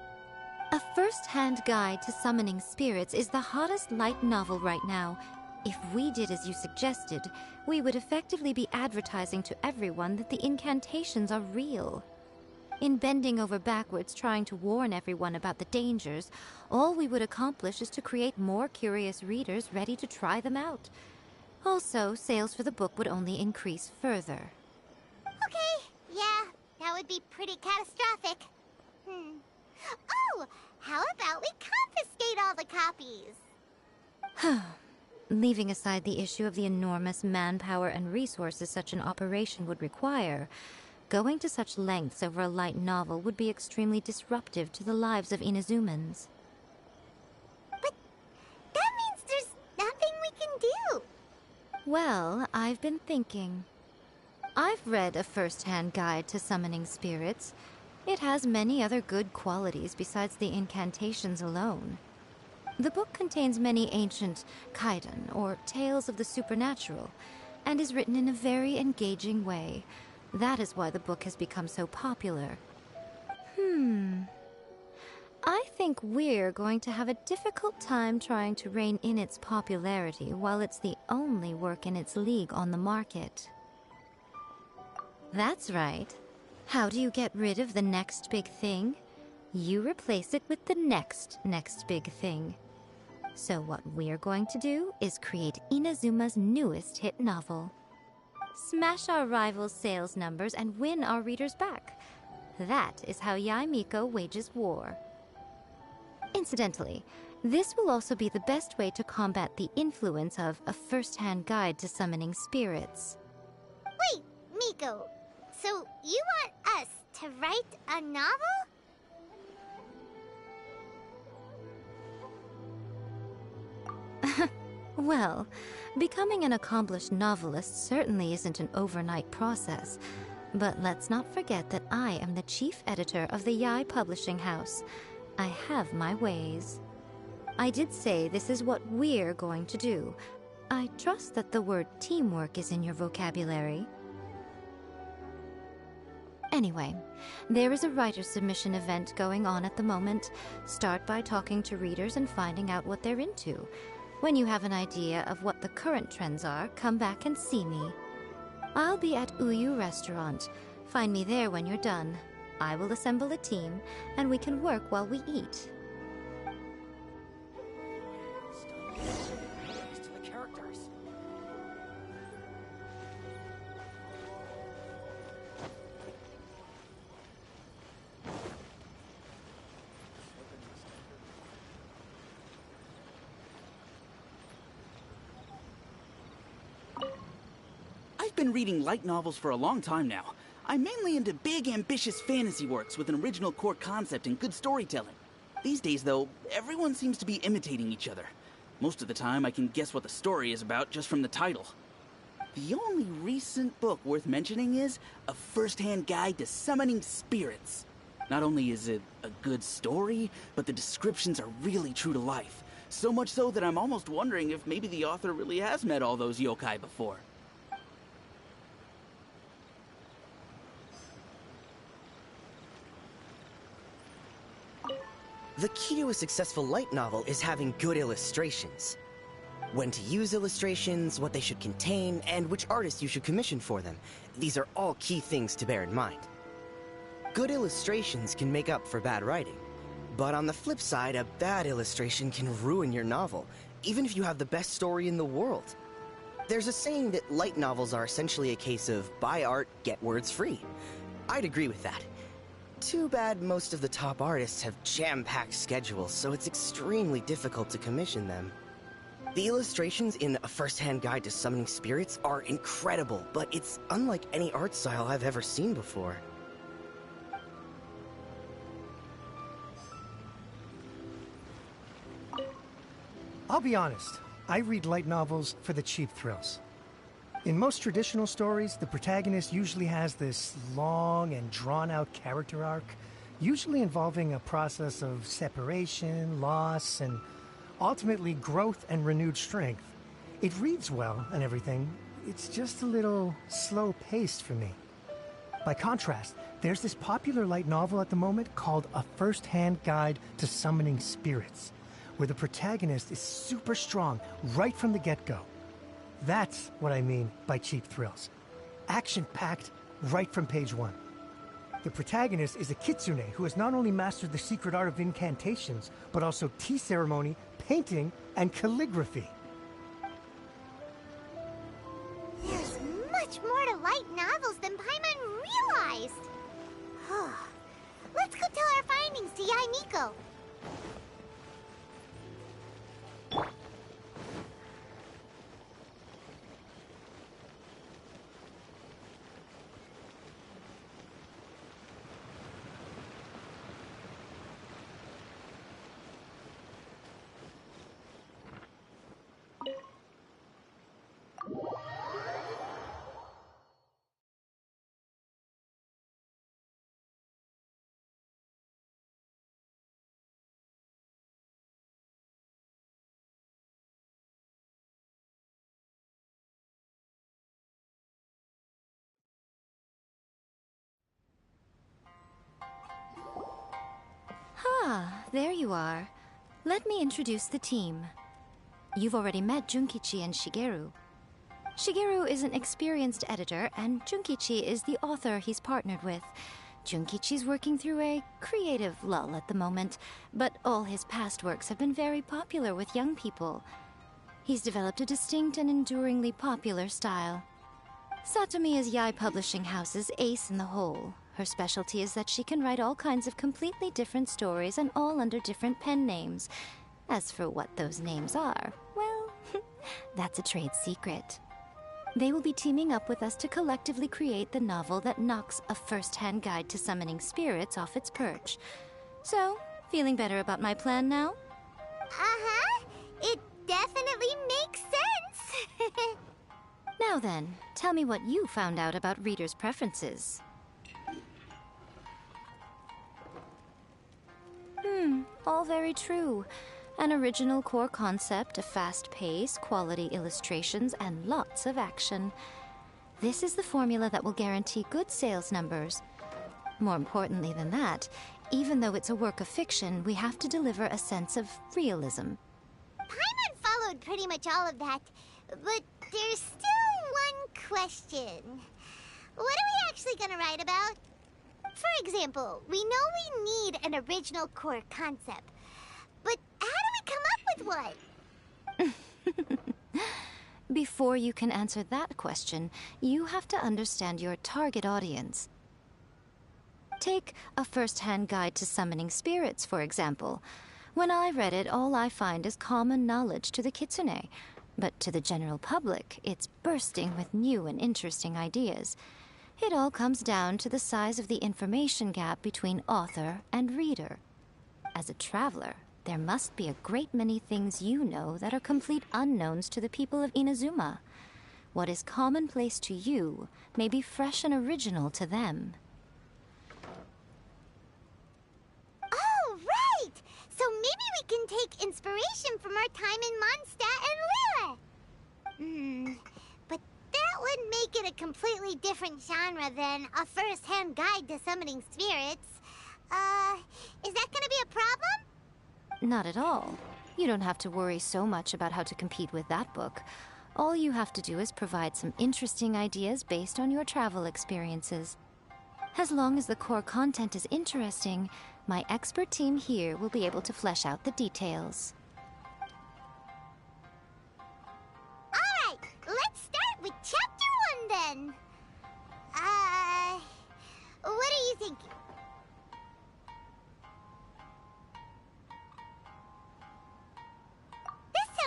A first-hand guide to summoning spirits is the hottest light novel right now. If we did as you suggested, we would effectively be advertising to everyone that the incantations are real. In bending over backwards trying to warn everyone about the dangers, all we would accomplish is to create more curious readers ready to try them out. Also, sales for the book would only increase further. Okay, yeah, that would be pretty catastrophic. Oh, how about we confiscate all the copies? Leaving aside the issue of the enormous manpower and resources such an operation would require, going to such lengths over a light novel would be extremely disruptive to the lives of Inazumans. But that means there's nothing we can do. Well, I've been thinking. I've read a first-hand guide to summoning spirits. It has many other good qualities besides the incantations alone. The book contains many ancient kaidan, or tales of the supernatural, and is written in a very engaging way. That is why the book has become so popular. I think we're going to have a difficult time trying to rein in its popularity while it's the only work in its league on the market. That's right. How do you get rid of the next big thing? You replace it with the next big thing. So what we're going to do is create Inazuma's newest hit novel. Smash our rivals' sales numbers and win our readers back. That is how Yai Miko wages war. Incidentally, this will also be the best way to combat the influence of a first-hand guide to summoning spirits. Wait, Miko, so you want us to write a novel? Well, becoming an accomplished novelist certainly isn't an overnight process. But let's not forget that I am the chief editor of the Yai Publishing House. I have my ways. I did say this is what we're going to do. I trust that the word teamwork is in your vocabulary. Anyway, there is a writer submission event going on at the moment. Start by talking to readers and finding out what they're into. When you have an idea of what the current trends are, come back and see me. I'll be at Uyu Restaurant. Find me there when you're done. I will assemble a team, and we can work while we eat. I've been reading light novels for a long time now. I'm mainly into big, ambitious fantasy works with an original core concept and good storytelling. These days, though, everyone seems to be imitating each other. Most of the time, I can guess what the story is about just from the title. The only recent book worth mentioning is A First-Hand Guide to Summoning Spirits. Not only is it a good story, but the descriptions are really true to life. So much so that I'm almost wondering if maybe the author really has met all those yokai before. The key to a successful light novel is having good illustrations. When to use illustrations, what they should contain, and which artist you should commission for them. These are all key things to bear in mind. Good illustrations can make up for bad writing. But on the flip side, a bad illustration can ruin your novel, even if you have the best story in the world. There's a saying that light novels are essentially a case of buy art, get words free. I'd agree with that. Too bad most of the top artists have jam-packed schedules, so it's extremely difficult to commission them. The illustrations in A First-Hand Guide to Summoning Spirits are incredible, but it's unlike any art style I've ever seen before. I'll be honest, I read light novels for the cheap thrills. In most traditional stories, the protagonist usually has this long and drawn-out character arc, usually involving a process of separation, loss, and ultimately growth and renewed strength. It reads well and everything, it's just a little slow-paced for me. By contrast, there's this popular light novel at the moment called A First-Hand Guide to Summoning Spirits, where the protagonist is super strong right from the get-go. That's what I mean by cheap thrills. Action-packed right from page 1. The protagonist is a kitsune who has not only mastered the secret art of incantations, but also tea ceremony, painting, and calligraphy. There's much more to light novels than Paimon realized. Let's go tell our findings to Yae Miko. Ah, there you are. Let me introduce the team. You've already met Junkichi and Shigeru. Shigeru is an experienced editor, and Junkichi is the author he's partnered with. Junkichi's working through a creative lull at the moment, but all his past works have been very popular with young people. He's developed a distinct and enduringly popular style. Satomi is Yae Publishing House's ace in the hole. Her specialty is that she can write all kinds of completely different stories and all under different pen names. As for what those names are, well, that's a trade secret. They will be teaming up with us to collectively create the novel that knocks A First-Hand Guide to Summoning Spirits off its perch. So, feeling better about my plan now? Uh-huh. It definitely makes sense. Now then, tell me what you found out about readers' preferences. All very true. An original core concept, a fast pace, quality illustrations, and lots of action. This is the formula that will guarantee good sales numbers. More importantly than that, even though it's a work of fiction, we have to deliver a sense of realism. Paimon followed pretty much all of that, but there's still one question. What are we actually gonna write about? For example, we know we need an original core concept, but how do we come up with one? Before you can answer that question, you have to understand your target audience. Take A First-Hand Guide to Summoning Spirits, for example. When I read it, all I find is common knowledge to the kitsune. But to the general public, it's bursting with new and interesting ideas. It all comes down to the size of the information gap between author and reader. As a traveler, there must be a great many things you know that are complete unknowns to the people of Inazuma. What is commonplace to you may be fresh and original to them. Oh, right! So maybe we can take inspiration from our time in Mondstadt and Liyue. But that would make it a completely different genre than A First-Hand Guide to Summoning Spirits. Is that gonna be a problem? Not at all. You don't have to worry so much about how to compete with that book. All you have to do is provide some interesting ideas based on your travel experiences. As long as the core content is interesting, my expert team here will be able to flesh out the details. Alright, let's start with Chapter 1 then. What are you thinking?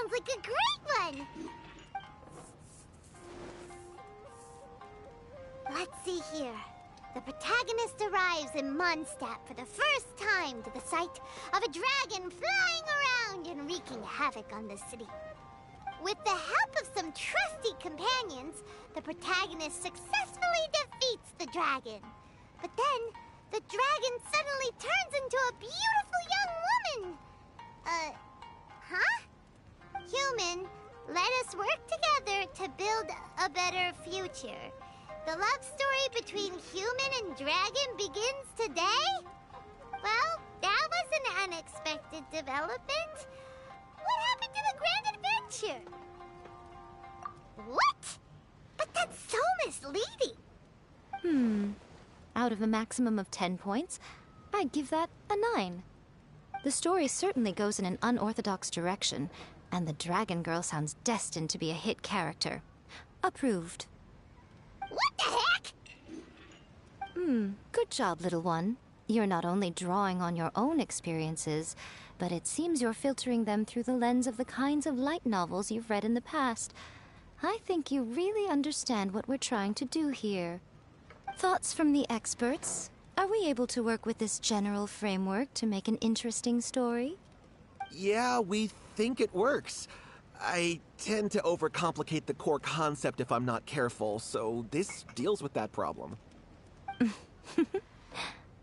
sounds like a great one! Let's see here. The protagonist arrives in Mondstadt for the first time to the sight of a dragon flying around and wreaking havoc on the city. With the help of some trusty companions, the protagonist successfully defeats the dragon. But then, the dragon suddenly turns into a beautiful young woman! Huh? Human, let us work together to build a better future. The love story between human and dragon begins today? Well, that was an unexpected development. What happened to the grand adventure? What? But that's so misleading. Out of a maximum of 10 points, I'd give that a 9. The story certainly goes in an unorthodox direction, and the Dragon Girl sounds destined to be a hit character. Approved. What the heck? Good job, little one. You're not only drawing on your own experiences, but it seems you're filtering them through the lens of the kinds of light novels you've read in the past. I think you really understand what we're trying to do here. Thoughts from the experts? Are we able to work with this general framework to make an interesting story? Yeah, we think it works. I tend to overcomplicate the core concept if I'm not careful, so this deals with that problem.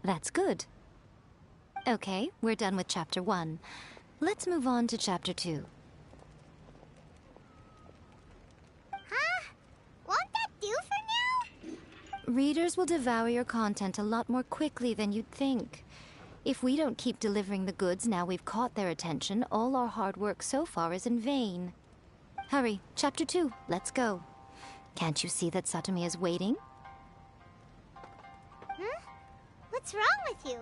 That's good. Okay, we're done with Chapter 1. Let's move on to Chapter 2. Huh? Won't that do for now? Readers will devour your content a lot more quickly than you'd think. If we don't keep delivering the goods now we've caught their attention, all our hard work so far is in vain. Hurry, Chapter 2, let's go. Can't you see that Satomi is waiting? What's wrong with you?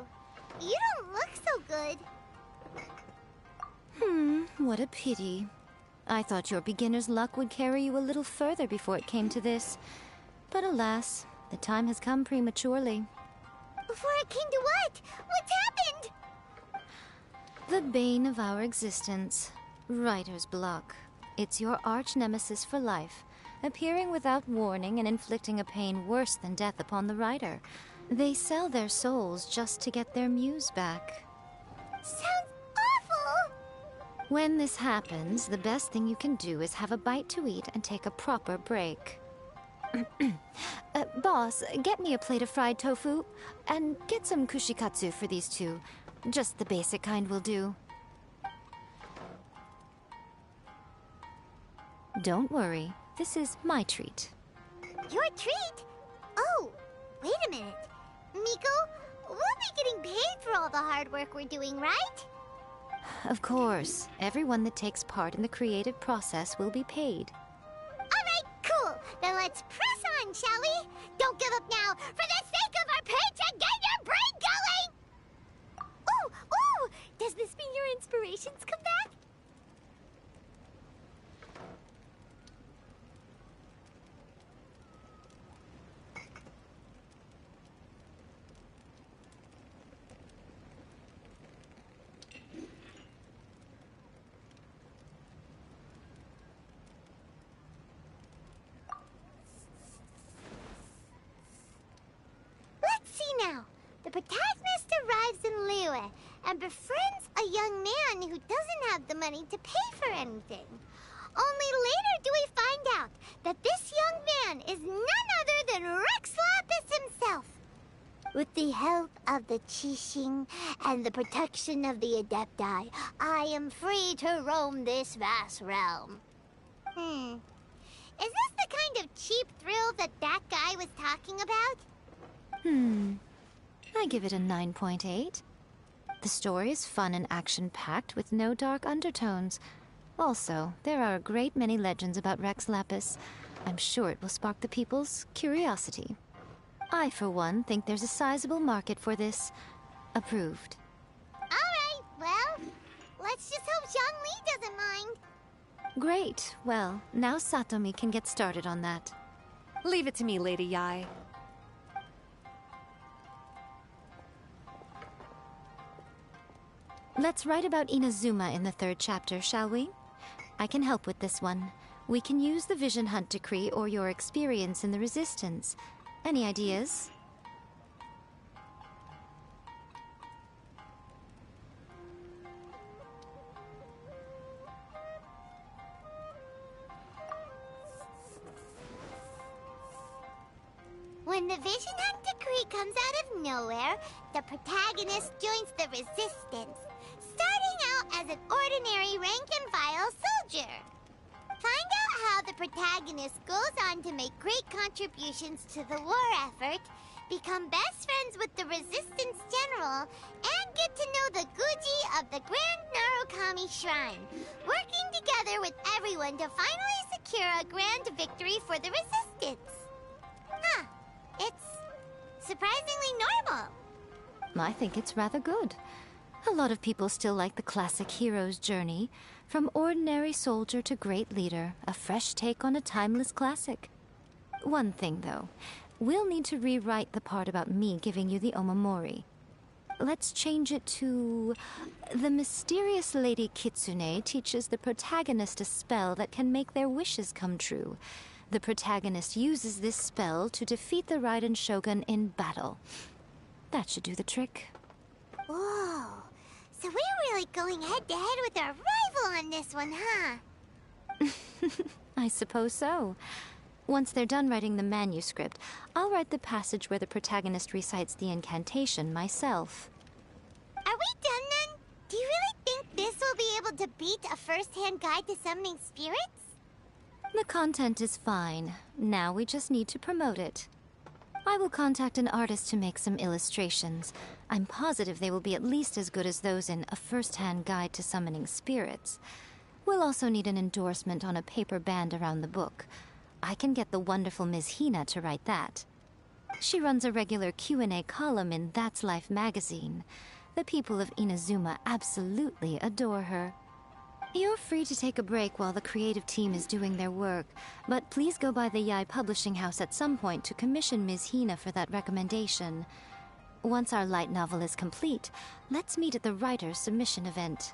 You don't look so good. What a pity. I thought your beginner's luck would carry you a little further before it came to this. But alas, the time has come prematurely. Before it came to what? What's happened? The bane of our existence. Writer's block. It's your arch-nemesis for life, appearing without warning and inflicting a pain worse than death upon the writer. They sell their souls just to get their muse back. Sounds awful! When this happens, the best thing you can do is have a bite to eat and take a proper break. Boss, get me a plate of fried tofu, and get some kushikatsu for these two. Just the basic kind will do. Don't worry, this is my treat. Your treat? Oh, wait a minute. Miko, we'll be getting paid for all the hard work we're doing, right? Of course, everyone that takes part in the creative process will be paid. Alright, cool. Then let's press on, shall we? Don't give up now. For the sake of our paycheck, get your brain going! Ooh! Does this mean your inspirations come back? Now, the protagonist arrives in Liyue and befriends a young man who doesn't have the money to pay for anything. Only later do we find out that this young man is none other than Rex Lapis himself. With the help of the Qixing and the protection of the Adepti, I am free to roam this vast realm. Is this the kind of cheap thrill that guy was talking about? I give it a 9.8. The story is fun and action-packed with no dark undertones. Also, there are a great many legends about Rex Lapis. I'm sure it will spark the people's curiosity. I, for one, think there's a sizable market for this. Approved. Alright, well, let's just hope Zhongli doesn't mind. Great. Well, now Satomi can get started on that. Leave it to me, Lady Yae. Let's write about Inazuma in the 3rd chapter, shall we? I can help with this one. We can use the Vision Hunt Decree or your experience in the Resistance. Any ideas? When the Vision Hunt Decree comes out of nowhere, the protagonist joins the Resistance, starting out as an ordinary rank-and-file soldier. Find out how the protagonist goes on to make great contributions to the war effort, become best friends with the Resistance General, and get to know the Guji of the Grand Narukami Shrine, working together with everyone to finally secure a grand victory for the Resistance. Huh. It's surprisingly normal. I think it's rather good. A lot of people still like the classic hero's journey, from ordinary soldier to great leader, a fresh take on a timeless classic. One thing, though, we'll need to rewrite the part about me giving you the Omamori. Let's change it to... The mysterious Lady Kitsune teaches the protagonist a spell that can make their wishes come true. The protagonist uses this spell to defeat the Raiden Shogun in battle. That should do the trick. Whoa. So we're really going head-to-head with our rival on this one, huh? I suppose so. Once they're done writing the manuscript, I'll write the passage where the protagonist recites the incantation myself. Are we done then? Do you really think this will be able to beat a first-hand guide to summoning spirits? The content is fine. Now we just need to promote it. I will contact an artist to make some illustrations. I'm positive they will be at least as good as those in A First-Hand Guide to Summoning Spirits. We'll also need an endorsement on a paper band around the book. I can get the wonderful Ms. Hina to write that. She runs a regular Q&A column in That's Life magazine. The people of Inazuma absolutely adore her. You're free to take a break while the creative team is doing their work, but please go by the Yai Publishing House at some point to commission Ms. Hina for that recommendation. Once our light novel is complete, let's meet at the writer's submission event.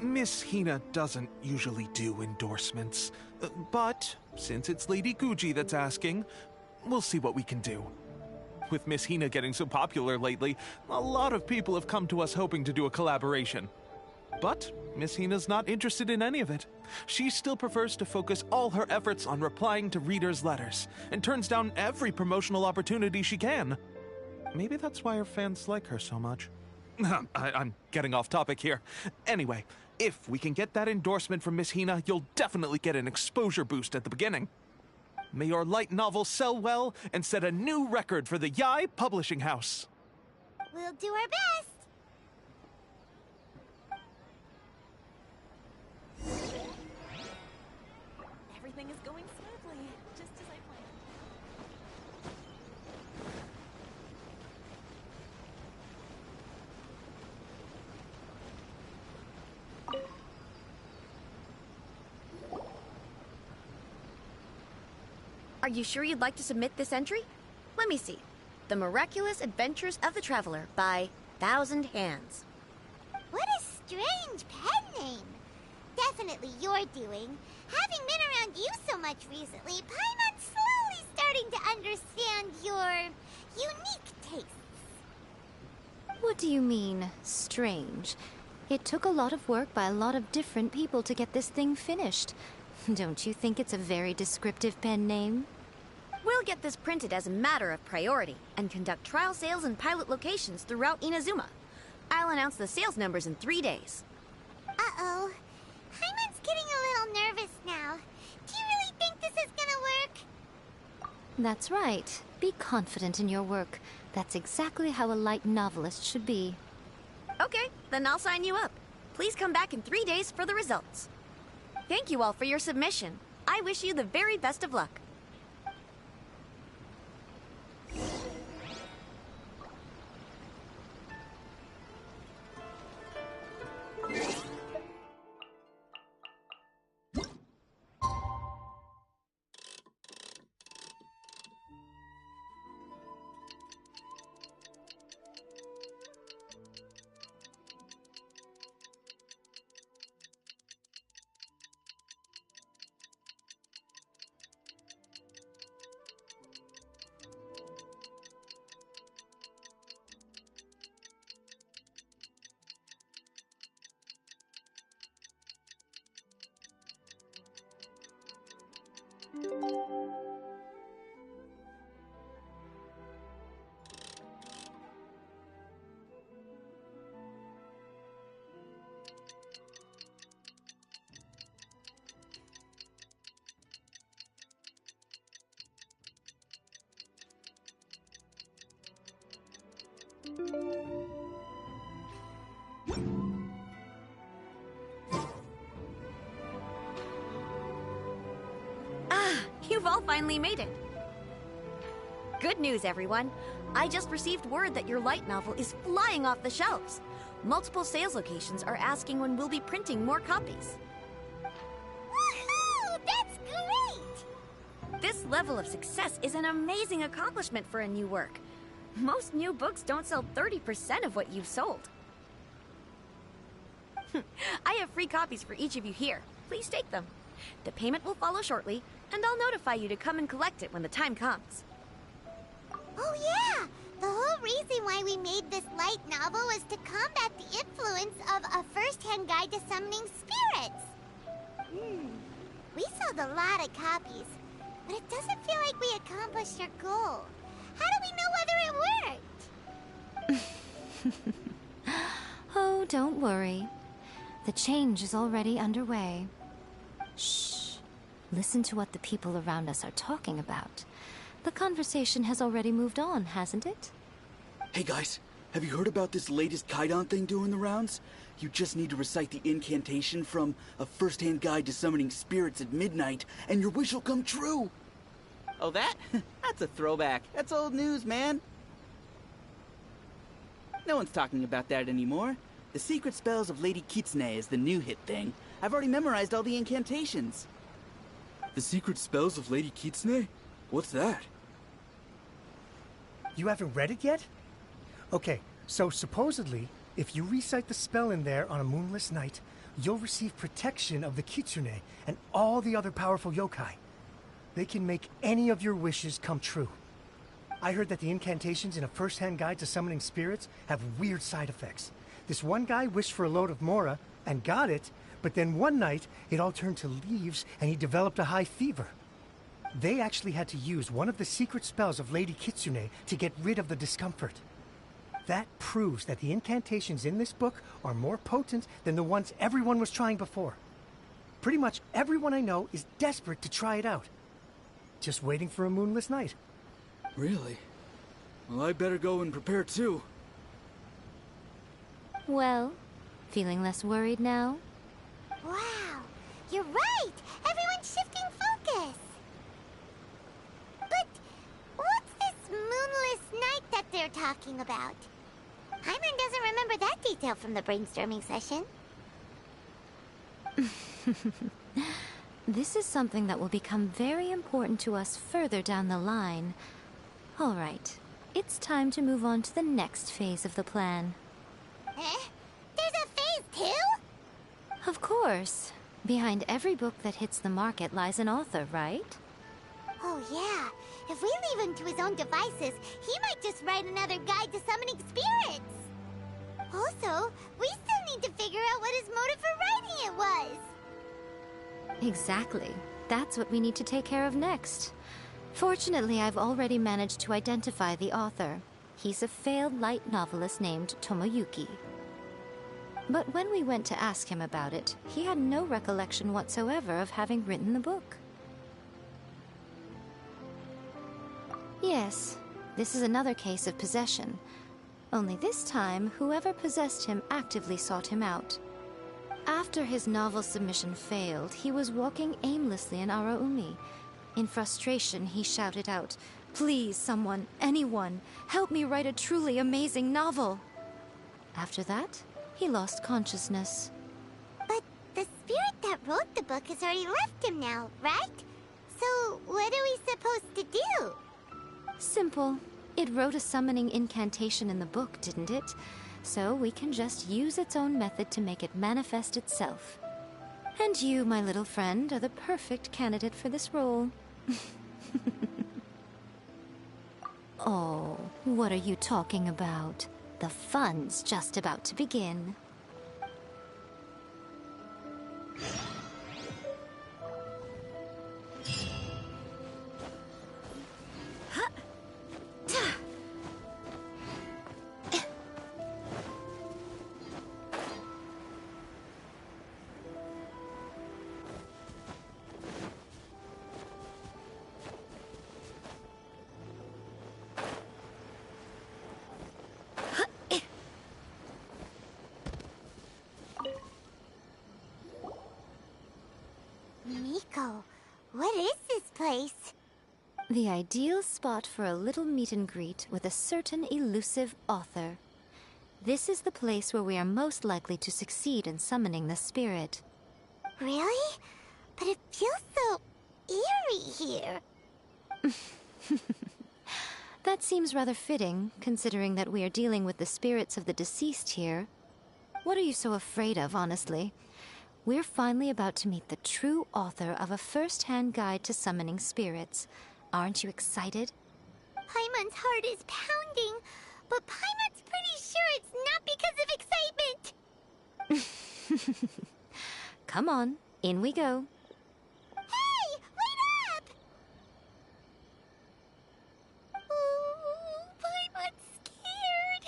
Miss Hina doesn't usually do endorsements, but since it's Lady Guji that's asking, we'll see what we can do. With Miss Hina getting so popular lately, a lot of people have come to us hoping to do a collaboration. But Miss Hina's not interested in any of it. She still prefers to focus all her efforts on replying to readers' letters, and turns down every promotional opportunity she can. Maybe that's why her fans like her so much. I'm getting off topic here. Anyway, if we can get that endorsement from Miss Hina, you'll definitely get an exposure boost at the beginning. May your light novel sell well and set a new record for the Yai Publishing House. We'll do our best. Everything is going smoothly, just as I planned. Are you sure you'd like to submit this entry? Let me see. The Miraculous Adventures of the Traveler by Thousand Hands. What a strange pen name. Definitely your doing. Having been around you so much recently, Paimon slowly do you mean, strange? It took a lot of work by a lot of different people to get this thing finished. Don't you think it's a very descriptive pen name? We'll get this printed as a matter of priority and conduct trial sales in pilot locations throughout Inazuma. I'll announce the sales numbers in 3 days. Uh-oh. Hyman's getting a little nervous now. Do you really think this is gonna work? That's right. Be confident in your work. That's exactly how a light novelist should be. Okay, then I'll sign you up. Please come back in 3 days for the results. Thank you all for your submission. I wish you the very best of luck. You've all finally made it. Good news, everyone. I just received word that your light novel is flying off the shelves. Multiple sales locations are asking when we'll be printing more copies. Woohoo! That's great! This level of success is an amazing accomplishment for a new work. Most new books don't sell 30% of what you've sold. I have free copies for each of you here. Please take them. The payment will follow shortly, and I'll notify you to come and collect it when the time comes. Oh yeah! The whole reason why we made this light novel was to combat the influence of a first-hand guide to summoning spirits. We sold a lot of copies, but it doesn't feel like we accomplished our goal. How do we know whether it worked? Oh, don't worry. The change is already underway. Shh. Listen to what the people around us are talking about. The conversation has already moved on, hasn't it? Hey guys, have you heard about this latest Kaidan thing doing the rounds? You just need to recite the incantation from A First-Hand Guide to Summoning Spirits at Midnight, and your wish will come true! Oh, that? That's a throwback. That's old news, man. No one's talking about that anymore. The secret spells of Lady Kitsune is the new hit thing. I've already memorized all the incantations. The secret spells of Lady Kitsune? What's that? You haven't read it yet? Okay, so supposedly, if you recite the spell in there on a moonless night, you'll receive protection of the Kitsune and all the other powerful yokai. They can make any of your wishes come true. I heard that the incantations in A First-Hand Guide to Summoning Spirits have weird side effects. This one guy wished for a load of mora and got it, but then one night it all turned to leaves and he developed a high fever. They actually had to use one of the secret spells of Lady Kitsune to get rid of the discomfort. That proves that the incantations in this book are more potent than the ones everyone was trying before. Pretty much everyone I know is desperate to try it out. Just waiting for a moonless night. Really? Well, I better go and prepare too. Well, feeling less worried now? Wow, you're right! Everyone's shifting focus! But what's this moonless night that they're talking about? Hyman doesn't remember that detail from the brainstorming session. This is something that will become very important to us further down the line. All right, it's time to move on to the next phase of the plan. Eh? There's a phase 2? Of course. Behind every book that hits the market lies an author, right? Oh yeah, if we leave him to his own devices, he might just write another guide to summoning spirits. Also, we still need to figure out what his motive for writing it was. Exactly. That's what we need to take care of next. Fortunately, I've already managed to identify the author. He's a failed light novelist named Tomoyuki. But when we went to ask him about it, he had no recollection whatsoever of having written the book. Yes, this is another case of possession. Only this time, whoever possessed him actively sought him out. After his novel submission failed, he was walking aimlessly in Araumi. In frustration, he shouted out, "Please, someone, anyone, help me write a truly amazing novel." After that, he lost consciousness. But the spirit that wrote the book has already left him now, right? So what are we supposed to do? Simple. It wrote a summoning incantation in the book, didn't it? So we can just use its own method to make it manifest itself. And you, my little friend, are the perfect candidate for this role. Oh, what are you talking about? The fun's just about to begin. Miko, what is this place? The ideal spot for a little meet and greet with a certain elusive author. This is the place where we are most likely to succeed in summoning the spirit. Really? But it feels so eerie here. That seems rather fitting, considering that we are dealing with the spirits of the deceased here. What are you so afraid of, honestly? We're finally about to meet the true author of a first-hand guide to summoning spirits. Aren't you excited? Paimon's heart is pounding, but Paimon's pretty sure it's not because of excitement. Come on, in we go. Hey, wait up! Oh, Paimon's scared.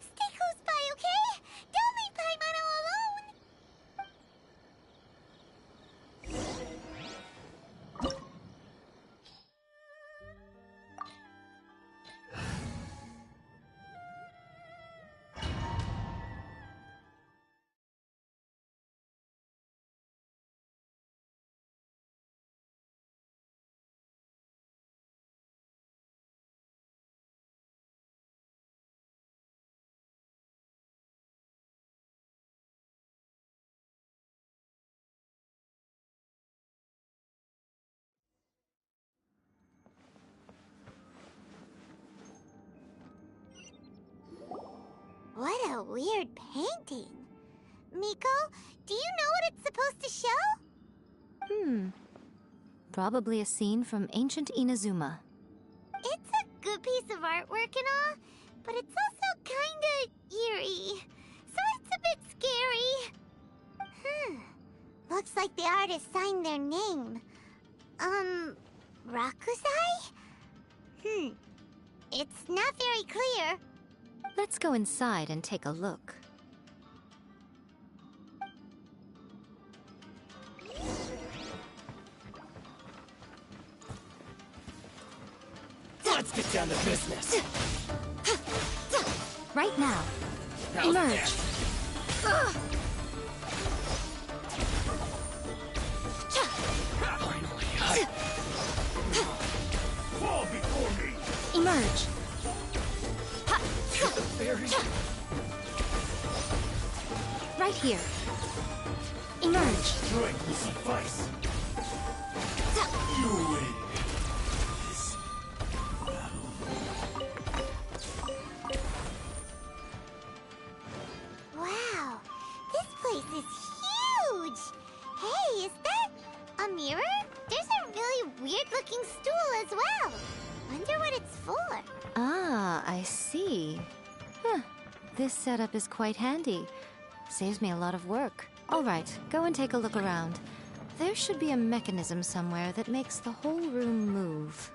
Stay close by, okay? Don't leave Paimon all alone. What a weird painting. Miko, do you know what it's supposed to show? Probably a scene from ancient Inazuma. It's a good piece of artwork and all, but it's also kinda eerie. So it's a bit scary. Looks like the artist signed their name. Rakusai? It's not very clear. Let's go inside and take a look. Let's get down to business. Right now. How's Emerge. that? Finally, fall before me. Emerge. Get the berry. Right here. Emerge. Strength will suffice. You win. Wow, this place is huge! Hey, is that a mirror? There's a really weird-looking stool as well. Wonder what it's for. Ah, I see. Huh. This setup is quite handy. Saves me a lot of work. All right, go and take a look around. There should be a mechanism somewhere that makes the whole room move.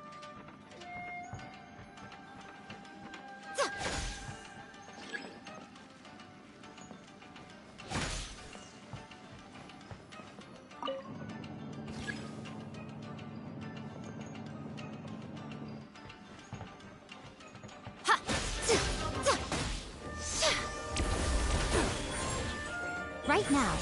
Right now.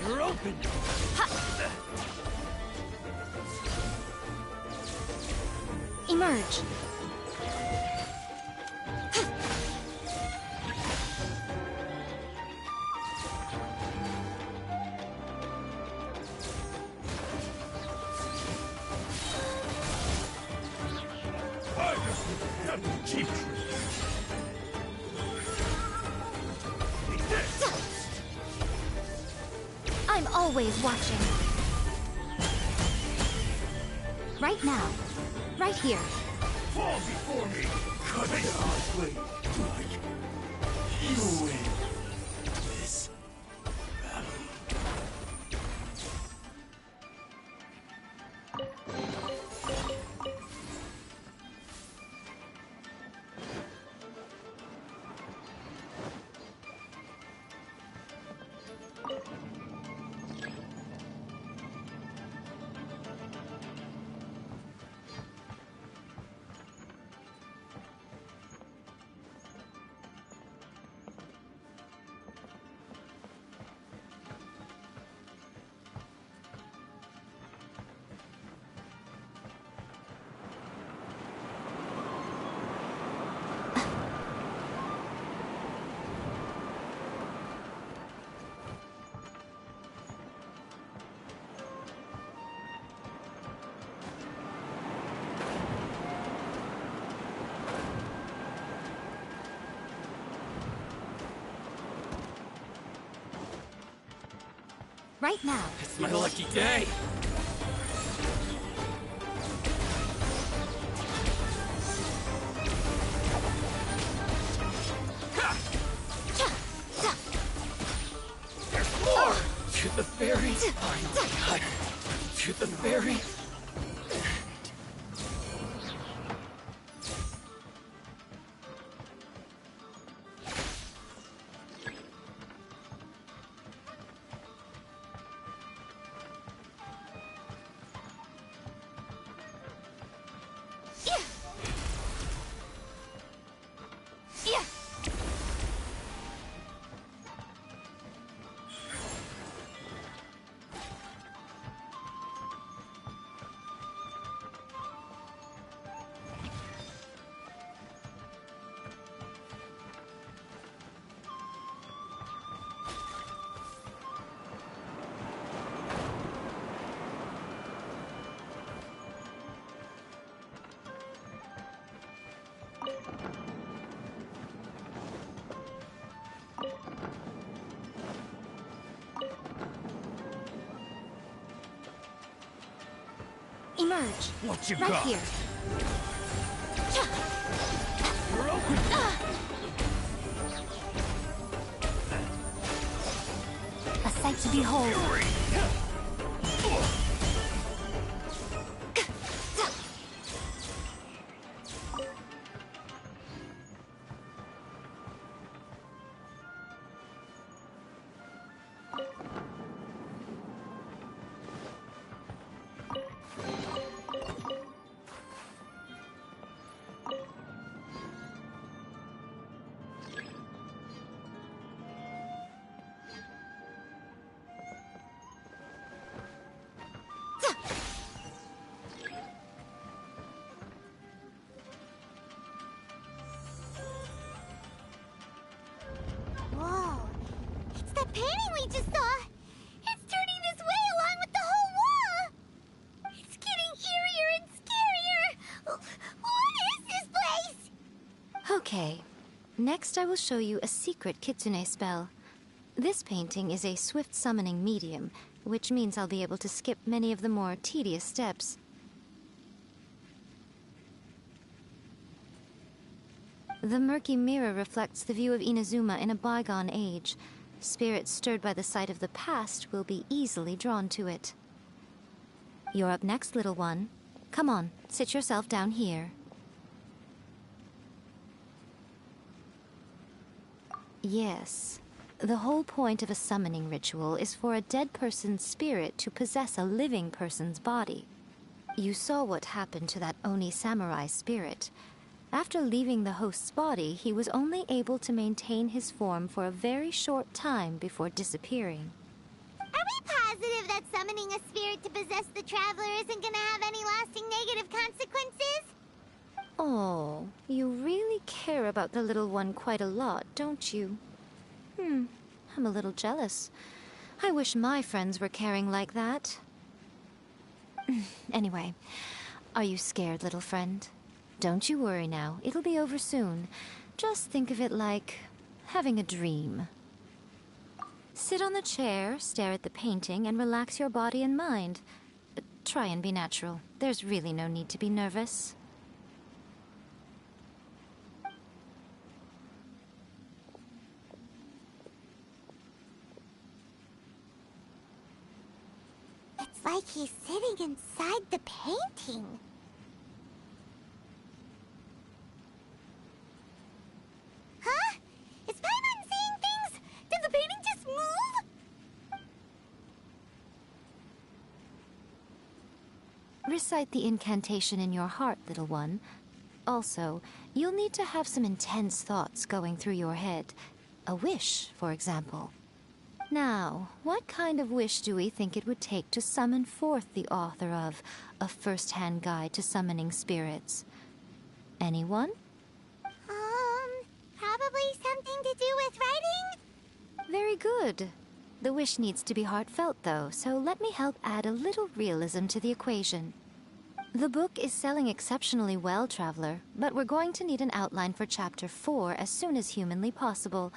You're open! Emerge. I'm always watching. Right now. Right here. Fall before me! Cut it out, wait. You win this battle. Right now. It's my lucky day! There's more! To the ferry! Finally, God. To the ferry! Emerge. What you right got? Here. You're open. A sight to behold. Whoa! It's the painting we just saw! It's turning this way along with the whole wall! It's getting eerier and scarier! What is this place? Okay. Next I will show you a secret kitsune spell. This painting is a swift summoning medium, which means I'll be able to skip many of the more tedious steps. The murky mirror reflects the view of Inazuma in a bygone age. Spirits stirred by the sight of the past will be easily drawn to it. You're up next, little one. Come on, sit yourself down here. Yes. The whole point of a summoning ritual is for a dead person's spirit to possess a living person's body. You saw what happened to that Oni samurai spirit. After leaving the host's body, he was only able to maintain his form for a very short time before disappearing. Are we positive that summoning a spirit to possess the traveler isn't gonna have any lasting negative consequences? Oh, you really care about the little one quite a lot, don't you? I'm a little jealous. I wish my friends were caring like that. Anyway, are you scared, little friend? Don't you worry now, it'll be over soon. Just think of it like having a dream. Sit on the chair, stare at the painting, and relax your body and mind. Try and be natural. There's really no need to be nervous. It's like he's sitting inside the painting. Huh? Is Paimon seeing things? Did the painting just move? Recite the incantation in your heart, little one. Also, you'll need to have some intense thoughts going through your head. A wish, for example. Now, what kind of wish do we think it would take to summon forth the author of A First-Hand Guide to Summoning Spirits? Anyone? Probably something to do with writing? Very good. The wish needs to be heartfelt, though, so let me help add a little realism to the equation. The book is selling exceptionally well, Traveler, but we're going to need an outline for Chapter 4 as soon as humanly possible.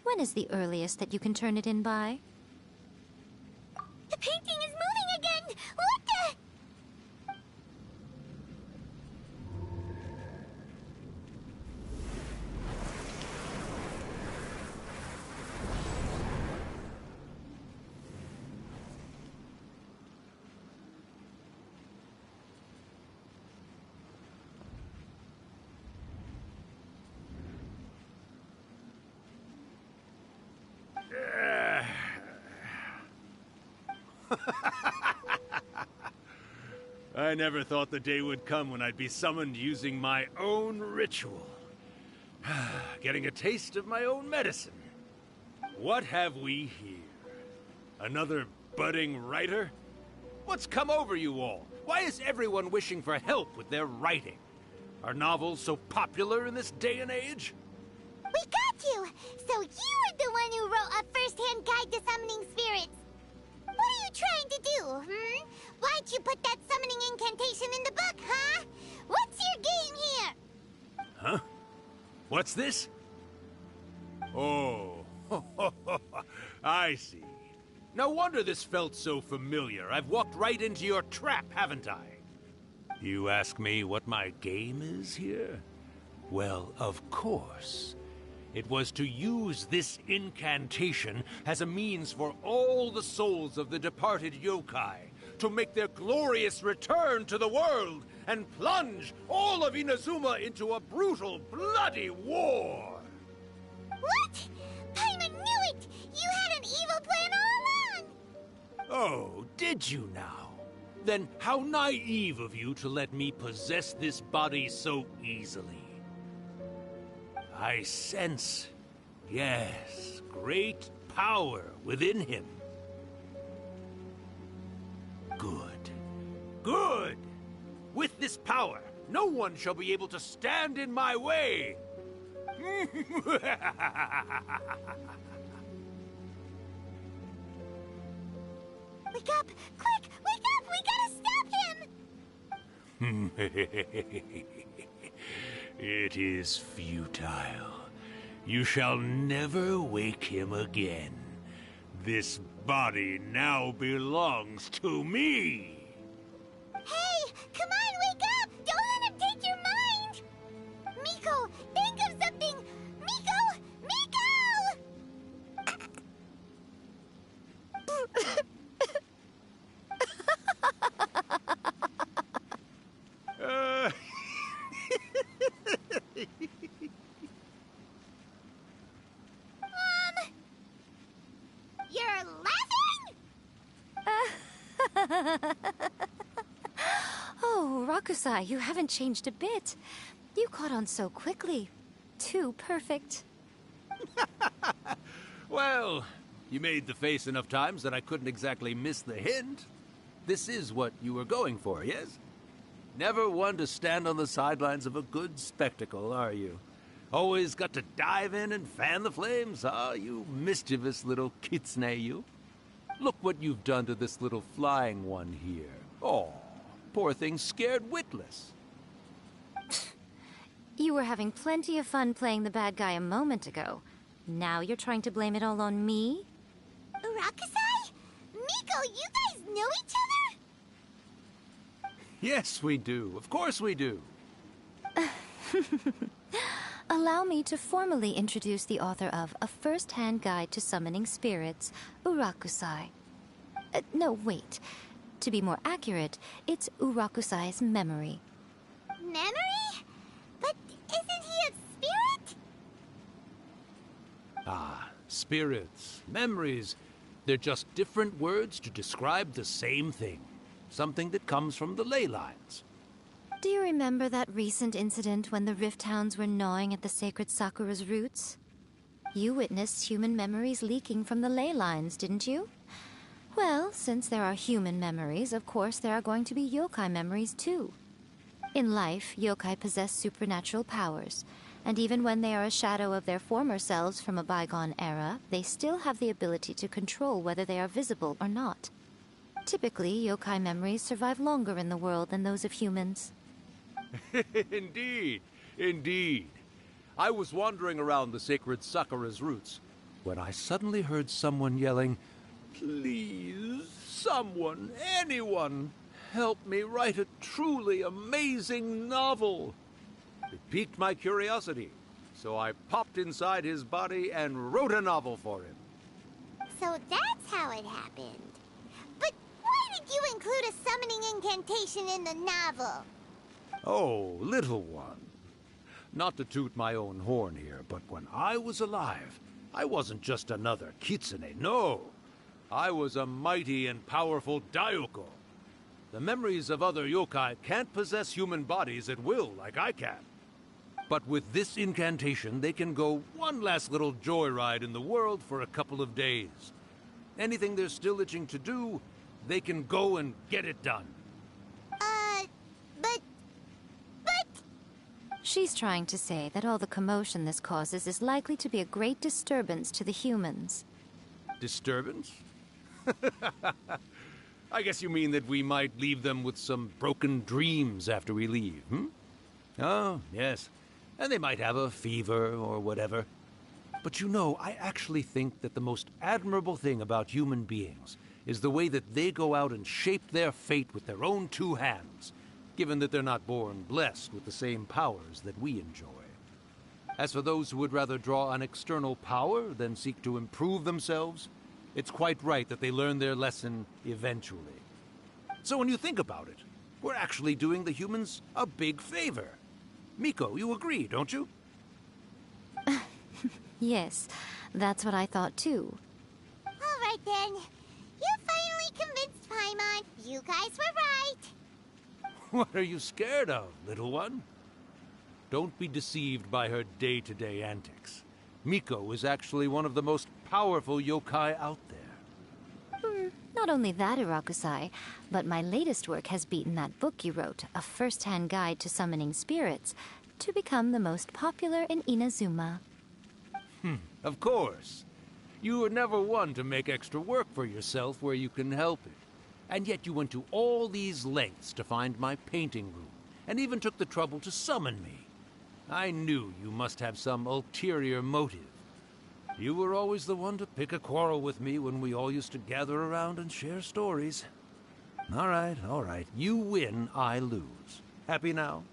When is the earliest that you can turn it in by? The painting is moving again! What the... I never thought the day would come when I'd be summoned using my own ritual. Getting a taste of my own medicine. What have we here? Another budding writer? What's come over you all? Why is everyone wishing for help with their writing? Are novels so popular in this day and age? We got you! So you were the one who wrote A First-Hand Guide to Summoning Spirits. What are you trying to do, Why'd you put that summoning incantation in the book, huh? What's your game here? Huh? What's this? Oh, I see. No wonder this felt so familiar. I've walked right into your trap, haven't I? You ask me what my game is here? Well, of course. It was to use this incantation as a means for all the souls of the departed yokai to make their glorious return to the world and plunge all of Inazuma into a brutal, bloody war! What? Paimon knew it! You had an evil plan all along! Oh, did you now? Then how naive of you to let me possess this body so easily. I sense, yes, great power within him. Good. Good! With this power, no one shall be able to stand in my way! Wake up! Quick! Wake up! We gotta stop him! It is futile. You shall never wake him again. This body now belongs to me! Hey! Come on, wake up! Don't let him take your mind! Miko, think of Oh, Rakusai, you haven't changed a bit. You caught on so quickly. Too perfect. Well, you made the face enough times that I couldn't exactly miss the hint. This is what you were going for, yes? Never one to stand on the sidelines of a good spectacle, are you? Always got to dive in and fan the flames, huh? You mischievous little kitsune, you. Look what you've done to this little flying one here. Oh, poor thing scared witless. You were having plenty of fun playing the bad guy a moment ago. Now you're trying to blame it all on me? Rakusai? Miko, you guys know each other? Yes, we do. Of course we do. Allow me to formally introduce the author of A First-Hand Guide to Summoning Spirits, Urakusai. No, wait. To be more accurate, it's Urakusai's memory. Memory? But isn't he a spirit? Ah, spirits, memories. They're just different words to describe the same thing. Something that comes from the ley lines. Do you remember that recent incident when the Rift Hounds were gnawing at the sacred Sakura's roots? You witnessed human memories leaking from the ley lines, didn't you? Well, since there are human memories, of course there are going to be yokai memories too. In life, yokai possess supernatural powers, and even when they are a shadow of their former selves from a bygone era, they still have the ability to control whether they are visible or not. Typically, yokai memories survive longer in the world than those of humans. Indeed, indeed. I was wandering around the sacred Sakura's roots when I suddenly heard someone yelling, "Please, someone, anyone, help me write a truly amazing novel." It piqued my curiosity, so I popped inside his body and wrote a novel for him. So that's how it happened. But why did you include a summoning incantation in the novel? Oh, little one. Not to toot my own horn here, but when I was alive, I wasn't just another kitsune, no. I was a mighty and powerful Daioko. The memories of other yokai can't possess human bodies at will like I can. But with this incantation, they can go one last little joyride in the world for a couple of days. Anything they're still itching to do, they can go and get it done. But... She's trying to say that all the commotion this causes is likely to be a great disturbance to the humans. Disturbance? I guess you mean that we might leave them with some broken dreams after we leave, hmm? Oh, yes. And they might have a fever or whatever. But you know, I actually think that the most admirable thing about human beings is the way that they go out and shape their fate with their own two hands, given that they're not born blessed with the same powers that we enjoy. As for those who would rather draw on external power than seek to improve themselves, it's quite right that they learn their lesson eventually. So when you think about it, we're actually doing the humans a big favor. Miko, you agree, don't you? Yes, that's what I thought too. All right then. You finally convinced Paimon. You guys were right. What are you scared of, little one? Don't be deceived by her day-to-day antics. Miko is actually one of the most powerful yokai out there. Not only that, Irakusai, but my latest work has beaten that book you wrote, A First-Hand Guide to Summoning Spirits, to become the most popular in Inazuma. Of course. You were never one to make extra work for yourself where you can help it. And yet you went to all these lengths to find my painting room, and even took the trouble to summon me. I knew you must have some ulterior motive. You were always the one to pick a quarrel with me when we all used to gather around and share stories. All right. You win, I lose. Happy now?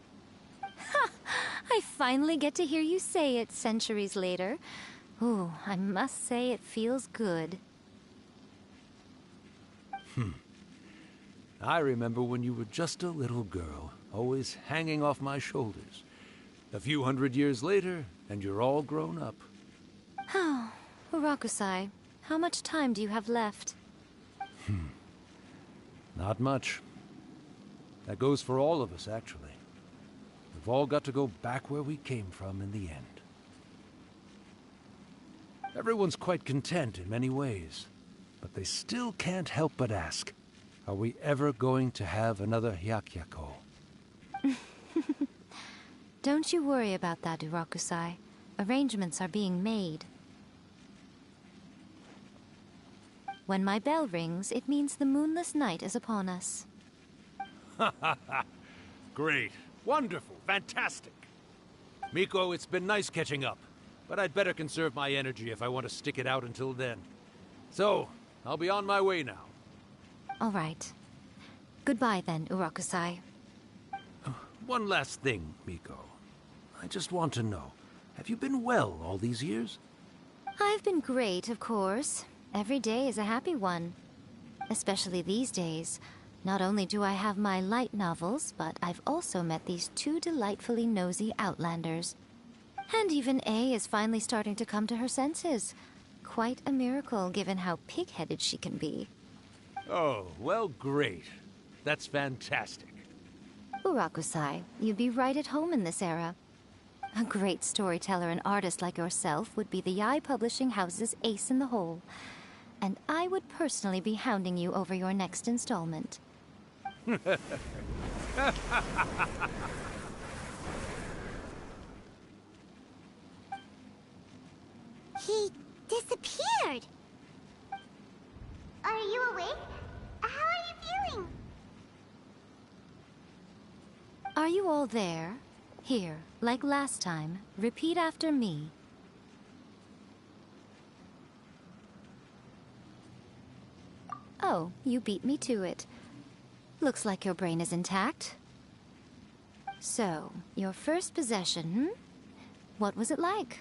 Ha! I finally get to hear you say it centuries later. Ooh, I must say it feels good. I remember when you were just a little girl, always hanging off my shoulders. A few hundred years later, and you're all grown up. Oh, Urakusai, how much time do you have left? Not much. That goes for all of us, actually. We've all got to go back where we came from in the end. Everyone's quite content in many ways, but they still can't help but ask, are we ever going to have another Hyakyako? Don't you worry about that, Urakusai. Arrangements are being made. When my bell rings, it means the moonless night is upon us. Great. Wonderful. Fantastic. Miko, it's been nice catching up, but I'd better conserve my energy if I want to stick it out until then. So, I'll be on my way now. All right. Goodbye then, Urakusai. One last thing, Miko. I just want to know, have you been well all these years? I've been great, of course. Every day is a happy one. Especially these days. Not only do I have my light novels, but I've also met these two delightfully nosy outlanders. And even A is finally starting to come to her senses. Quite a miracle, given how pig-headed she can be. Oh, well, great. That's fantastic. Urakusai, you'd be right at home in this era. A great storyteller and artist like yourself would be the Yae Publishing House's ace in the hole. And I would personally be hounding you over your next installment. He disappeared. Are you awake? How are you feeling? Are you all there? Here, like last time, repeat after me. Oh, you beat me to it. Looks like your brain is intact. So, your first possession, What was it like?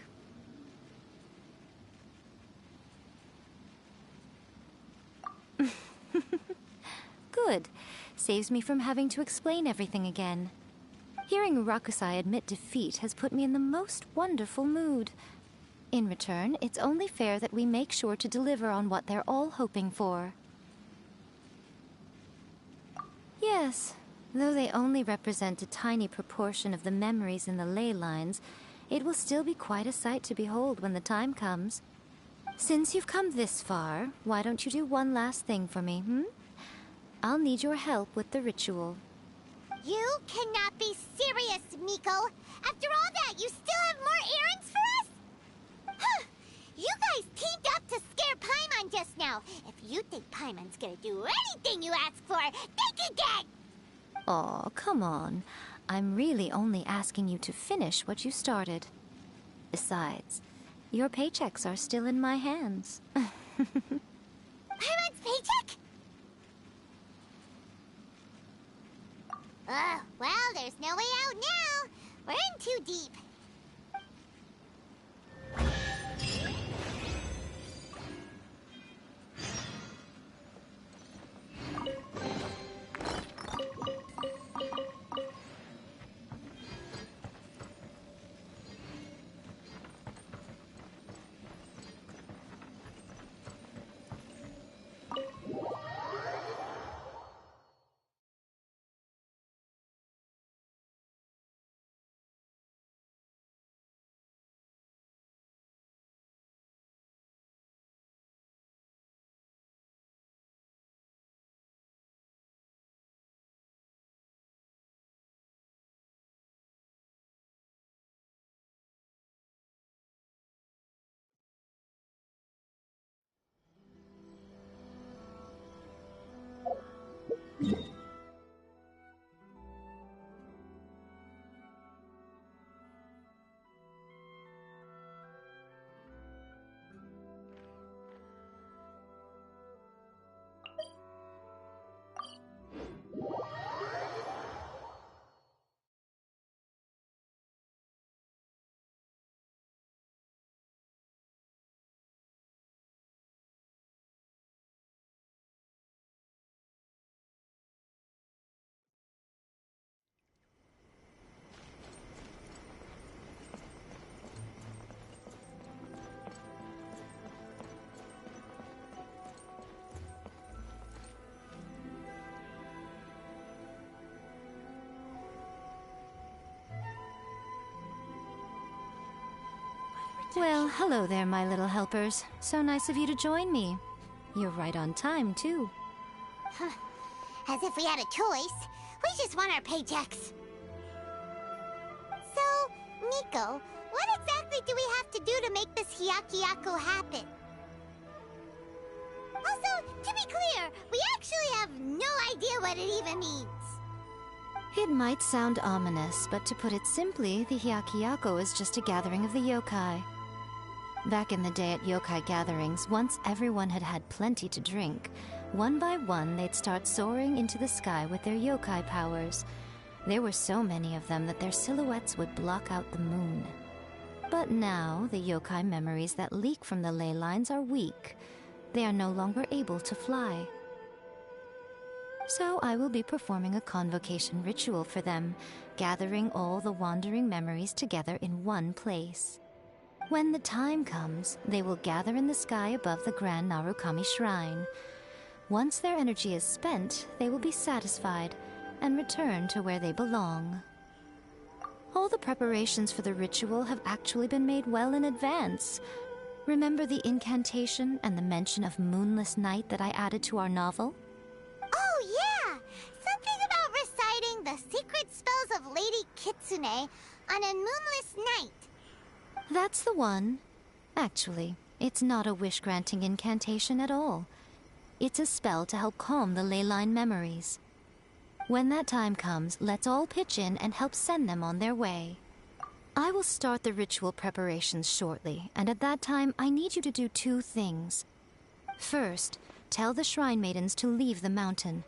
Good. Saves me from having to explain everything again. Hearing Urakusai admit defeat has put me in the most wonderful mood. In return, it's only fair that we make sure to deliver on what they're all hoping for. Yes, though they only represent a tiny proportion of the memories in the ley lines, it will still be quite a sight to behold when the time comes. Since you've come this far, why don't you do one last thing for me, I'll need your help with the ritual. You cannot be serious, Miko! After all that, you still have more errands for us? Huh. You guys teamed up to scare Paimon just now. If you think Paimon's gonna do anything you ask for, think again! Aw, come on. I'm really only asking you to finish what you started. Besides, your paychecks are still in my hands. Paimon's paycheck? Well, there's no way out now. We're in too deep. Well, hello there, my little helpers. So nice of you to join me. You're right on time, too. As if we had a choice. We just want our paychecks. So, Miko, what exactly do we have to do to make this Hyakuyaku happen? Also, to be clear, we actually have no idea what it even means. It might sound ominous, but to put it simply, the Hyakuyaku is just a gathering of the yokai. Back in the day at yokai gatherings, once everyone had had plenty to drink, one by one they'd start soaring into the sky with their yokai powers. There were so many of them that their silhouettes would block out the moon. But now, the yokai memories that leak from the ley lines are weak. They are no longer able to fly. So I will be performing a convocation ritual for them, gathering all the wandering memories together in one place. When the time comes, they will gather in the sky above the Grand Narukami Shrine. Once their energy is spent, they will be satisfied and return to where they belong. All the preparations for the ritual have actually been made well in advance. Remember the incantation and the mention of moonless night that I added to our novel? Oh, yeah! Something about reciting the secret spells of Lady Kitsune on a moonless night. That's the one. Actually, it's not a wish-granting incantation at all. It's a spell to help calm the ley line memories. When that time comes, let's all pitch in and help send them on their way. I will start the ritual preparations shortly, and at that time, I need you to do two things. First, tell the Shrine Maidens to leave the mountain.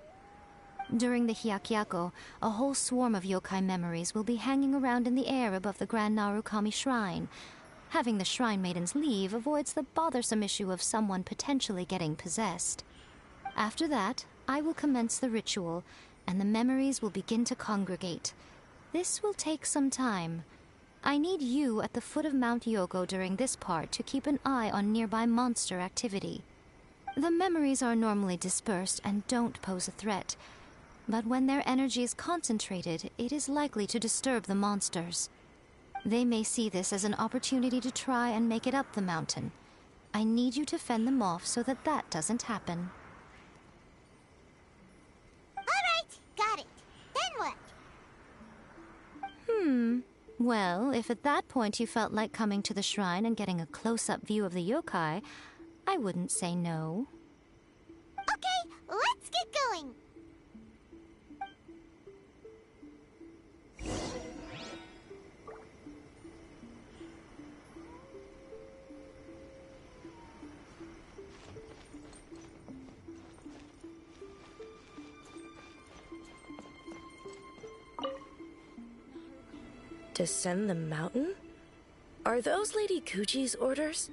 During the Hyakuyaku, a whole swarm of yokai memories will be hanging around in the air above the Grand Narukami Shrine. Having the Shrine Maidens leave avoids the bothersome issue of someone potentially getting possessed. After that, I will commence the ritual, and the memories will begin to congregate. This will take some time. I need you at the foot of Mount Yogo during this part to keep an eye on nearby monster activity. The memories are normally dispersed and don't pose a threat, but when their energy is concentrated, it is likely to disturb the monsters. They may see this as an opportunity to try and make it up the mountain. I need you to fend them off so that that doesn't happen. Alright, got it. Then what? Well, if at that point you felt like coming to the shrine and getting a close-up view of the yokai, I wouldn't say no. Okay, let's get going. Descend the mountain? Are those Lady Kuji's orders?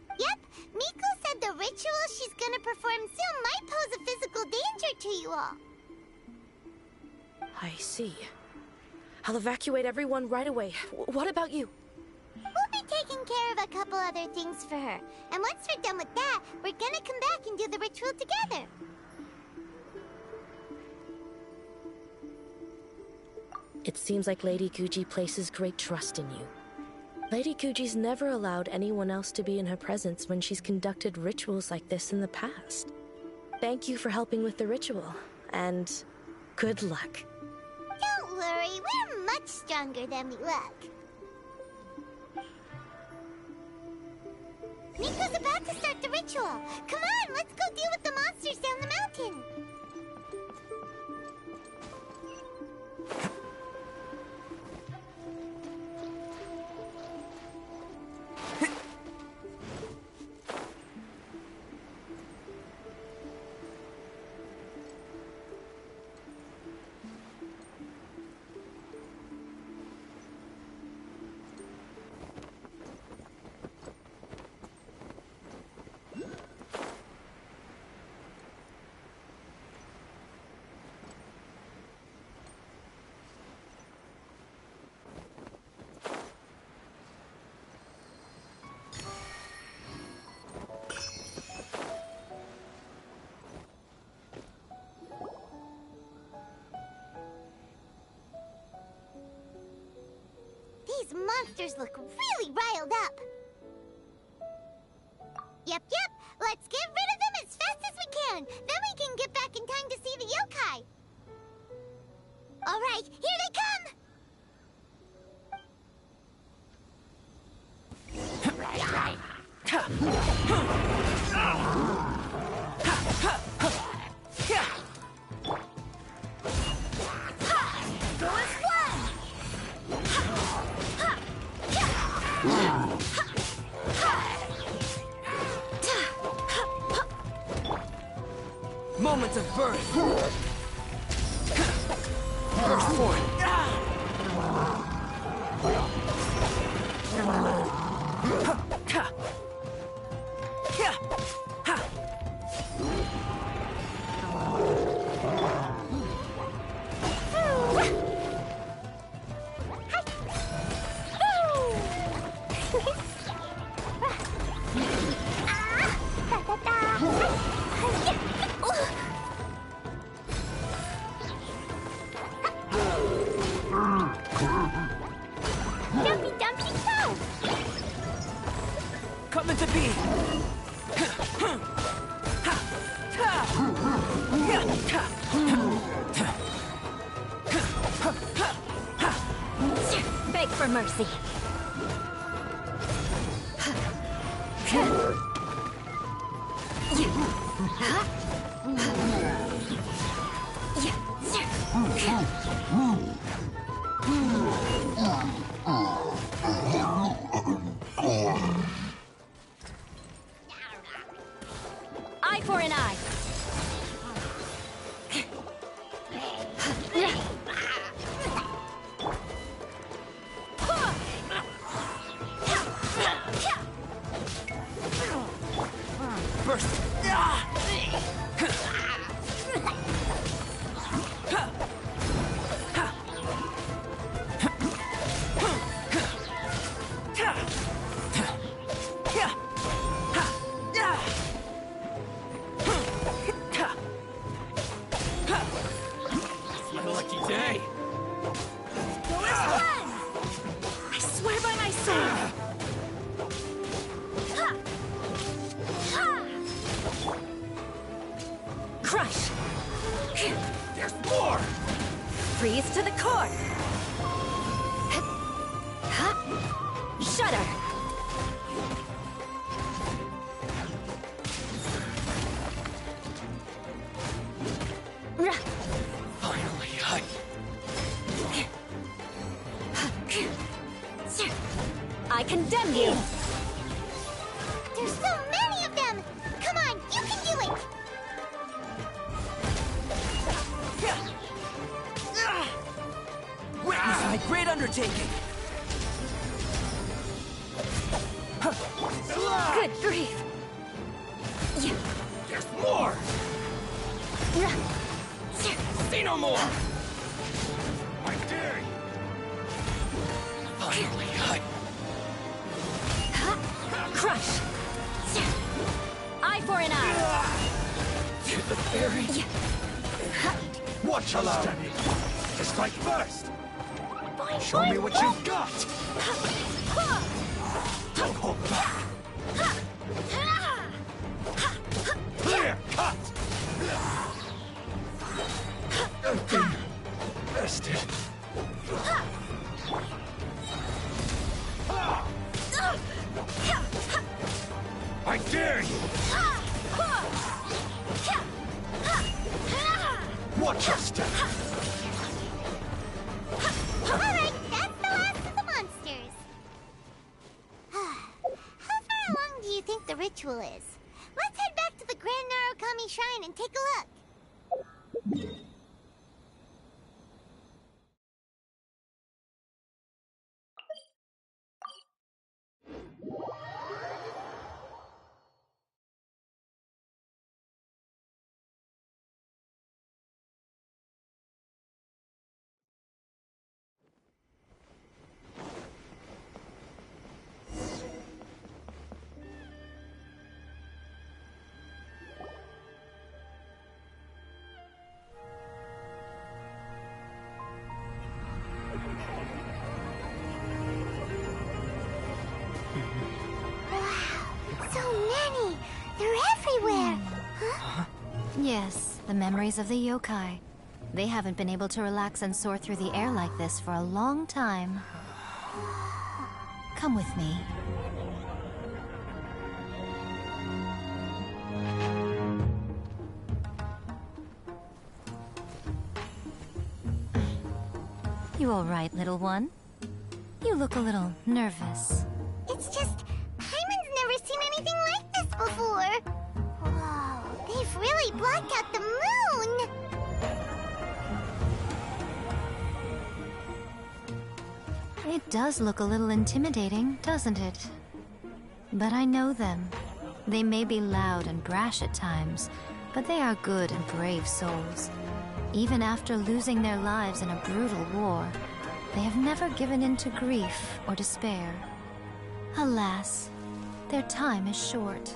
Yep, Miko said the ritual she's gonna perform soon might pose a physical danger to you all. I see. I'll evacuate everyone right away. What about you? We'll be taking care of a couple other things for her. And once we're done with that, we're gonna come back and do the ritual together. It seems like Lady Kuji places great trust in you. Lady Kuji's never allowed anyone else to be in her presence when she's conducted rituals like this in the past. Thank you for helping with the ritual, and good luck. Don't worry, we're much stronger than we look. Miko's about to start the ritual. Come on, let's go deal with the monsters down the mountain. These monsters look really riled up. All right, here they come! Moments of birth. First form. Dumpy Dumpy Toe! Coming to be. Beg for mercy. Eye for an eye. Burst. It's my lucky day. I swear by my sword. Crush. There's more. Freeze to the core. Shudder. Finally, I condemn you. There's so many of them! Come on, you can do it! witness my great undertaking. Good grief. There's more. See no more. I dare you. Finally, Crush. Eye for an eye. to the fairy. Watch your steady. Strike first. Show me what you've got. Don't hold back. Clear cut. Bested. I dare you. Watch your step. Alright, that's the last of the monsters. How far along do you think the ritual is? Let's head back to the Grand Narukami Shrine and take a look. So many! They're everywhere! Huh? Yes, the memories of the yokai. They haven't been able to relax and soar through the air like this for a long time. Come with me. You all right, little one? You look a little nervous. It's just, Paimon's never seen anything like this before. Whoa, they've really blocked out the moon! It does look a little intimidating, doesn't it? But I know them. They may be loud and brash at times, but they are good and brave souls. Even after losing their lives in a brutal war, they have never given in to grief or despair. Alas, their time is short.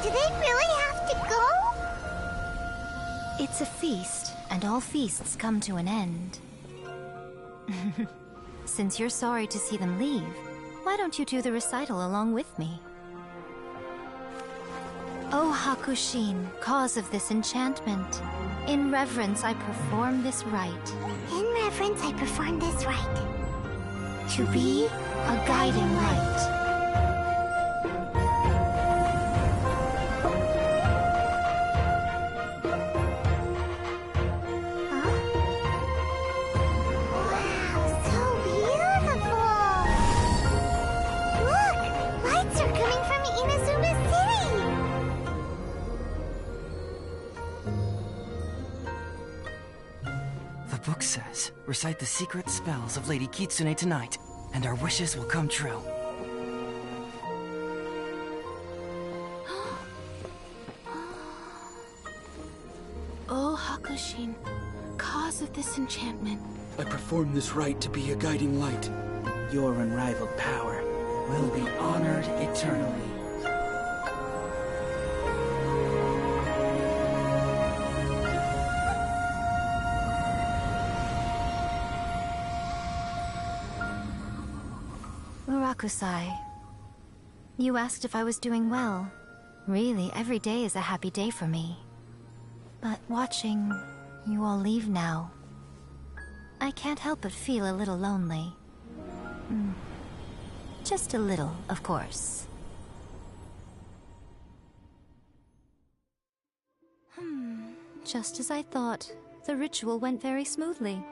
Do they really have to go? It's a feast, and all feasts come to an end. Since you're sorry to see them leave, why don't you do the recital along with me? O Hakushin, cause of this enchantment, in reverence I perform this rite. In reverence, I perform this rite. To be a guiding light. The book says, recite the secret spells of Lady Kitsune tonight, and our wishes will come true. O Hakushin, cause of this enchantment. I perform this rite to be a guiding light. Your unrivaled power Will be honored eternally. Murakusai, you asked if I was doing well. Really, every day is a happy day for me. But watching you all leave now, I can't help but feel a little lonely. Just a little, of course. Just as I thought. The ritual went very smoothly.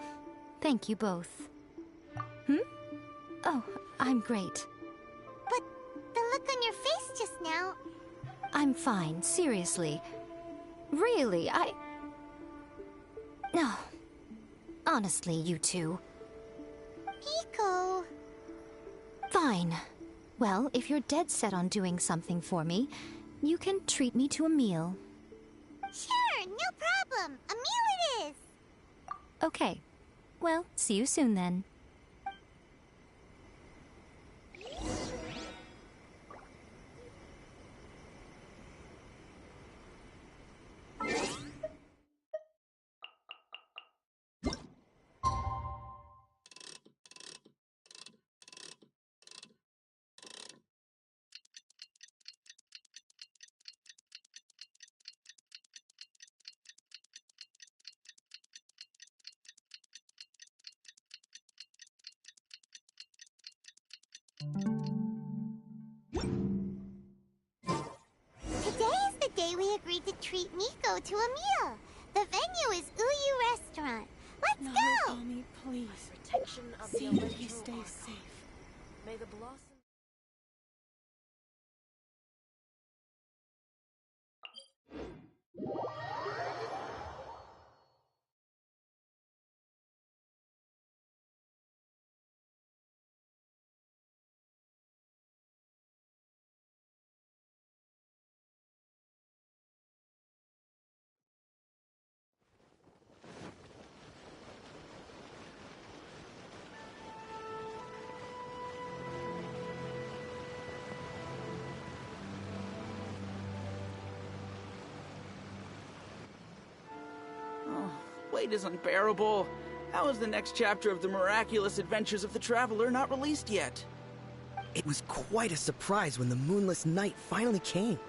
Thank you both. Oh, I'm great. But the look on your face just now... I'm fine, seriously. Really, No. Honestly, you two. Miko... Fine. Well, if you're dead set on doing something for me, you can treat me to a meal. Sure, no problem. A meal it is. Okay. Well, see you soon then. Today is the day we agreed to treat Miko to a meal. The venue is Uyu Restaurant. Let's go! Narukami, please. Protection of See the that he electro stays archive. safe. May the blossom wait is unbearable. How is the next chapter of the miraculous adventures of the Traveler not released yet? It was quite a surprise when the moonless night finally came.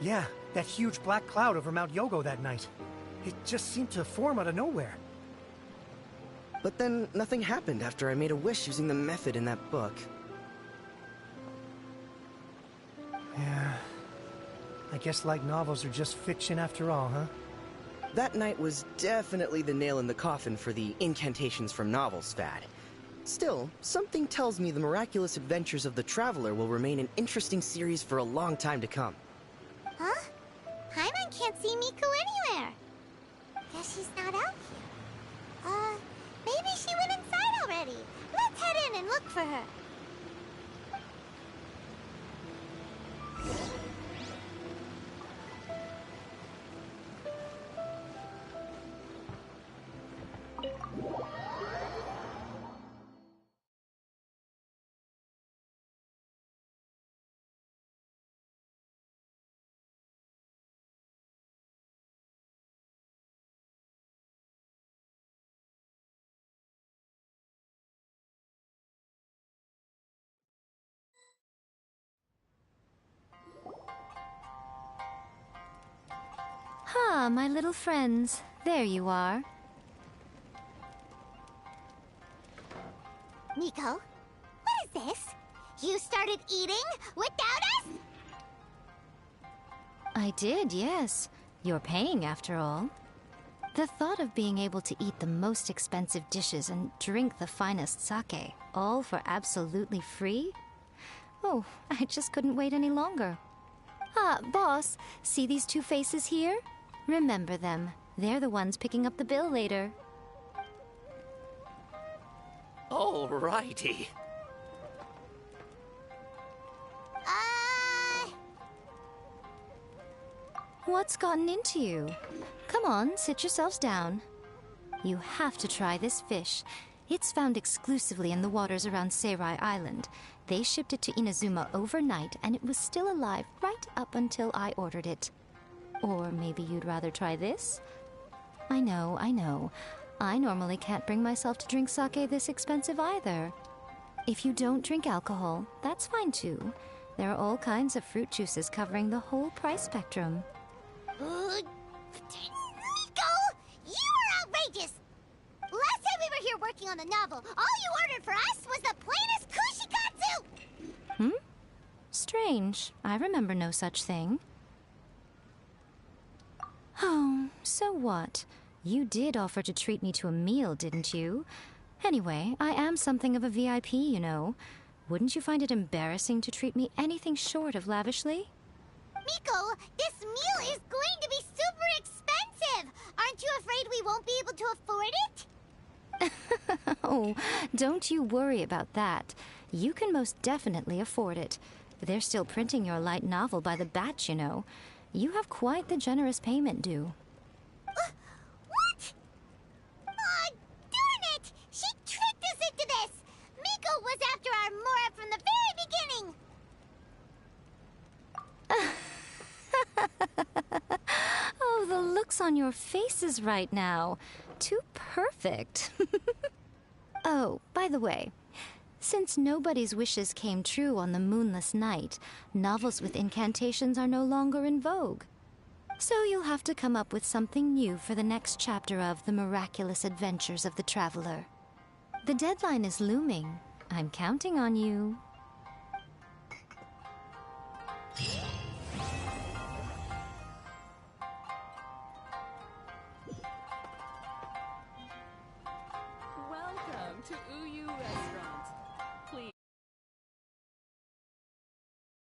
Yeah, that huge black cloud over Mount Yogo that night. It just seemed to form out of nowhere. But then nothing happened after I made a wish using the method in that book. Yeah. I guess light novels are just fiction after all, huh? That night was definitely the nail in the coffin for the incantations from novels fad. Still, something tells me the miraculous adventures of the Traveler will remain an interesting series for a long time to come. Huh? Paimon can't see Miko anywhere. Guess she's not out here. Maybe she went inside already. Let's head in and look for her. Ah, my little friends. There you are. Miko, what is this? You started eating without us? I did, yes. You're paying, after all. The thought of being able to eat the most expensive dishes and drink the finest sake, all for absolutely free? Oh, I just couldn't wait any longer. Ah, boss, see these two faces here? Remember them. They're the ones picking up the bill later. Alrighty. What's gotten into you? Come on, sit yourselves down. You have to try this fish. It's found exclusively in the waters around Seirai Island. They shipped it to Inazuma overnight, and it was still alive right up until I ordered it. Or maybe you'd rather try this? I know, I know. I normally can't bring myself to drink sake this expensive either. If you don't drink alcohol, that's fine too. There are all kinds of fruit juices covering the whole price spectrum. Miko! You are outrageous! Last time we were here working on the novel, all you ordered for us was the plainest kushikatsu! Strange. I remember no such thing. Oh, so what? You did offer to treat me to a meal, didn't you? Anyway, I am something of a VIP, you know. Wouldn't you find it embarrassing to treat me anything short of lavishly? Miko, this meal is going to be super expensive! Aren't you afraid we won't be able to afford it? Oh, don't you worry about that. You can most definitely afford it. They're still printing your light novel by the batch, you know. You have quite the generous payment due. What? Oh, darn it! She tricked us into this! Miko was after our Mora from the very beginning! Oh, the looks on your faces right now. Too perfect. Oh, by the way, since nobody's wishes came true on the moonless night, novels with incantations are no longer in vogue. So you'll have to come up with something new for the next chapter of The Miraculous Adventures of the Traveler. The deadline is looming. I'm counting on you. Welcome to Uyu Restaurant.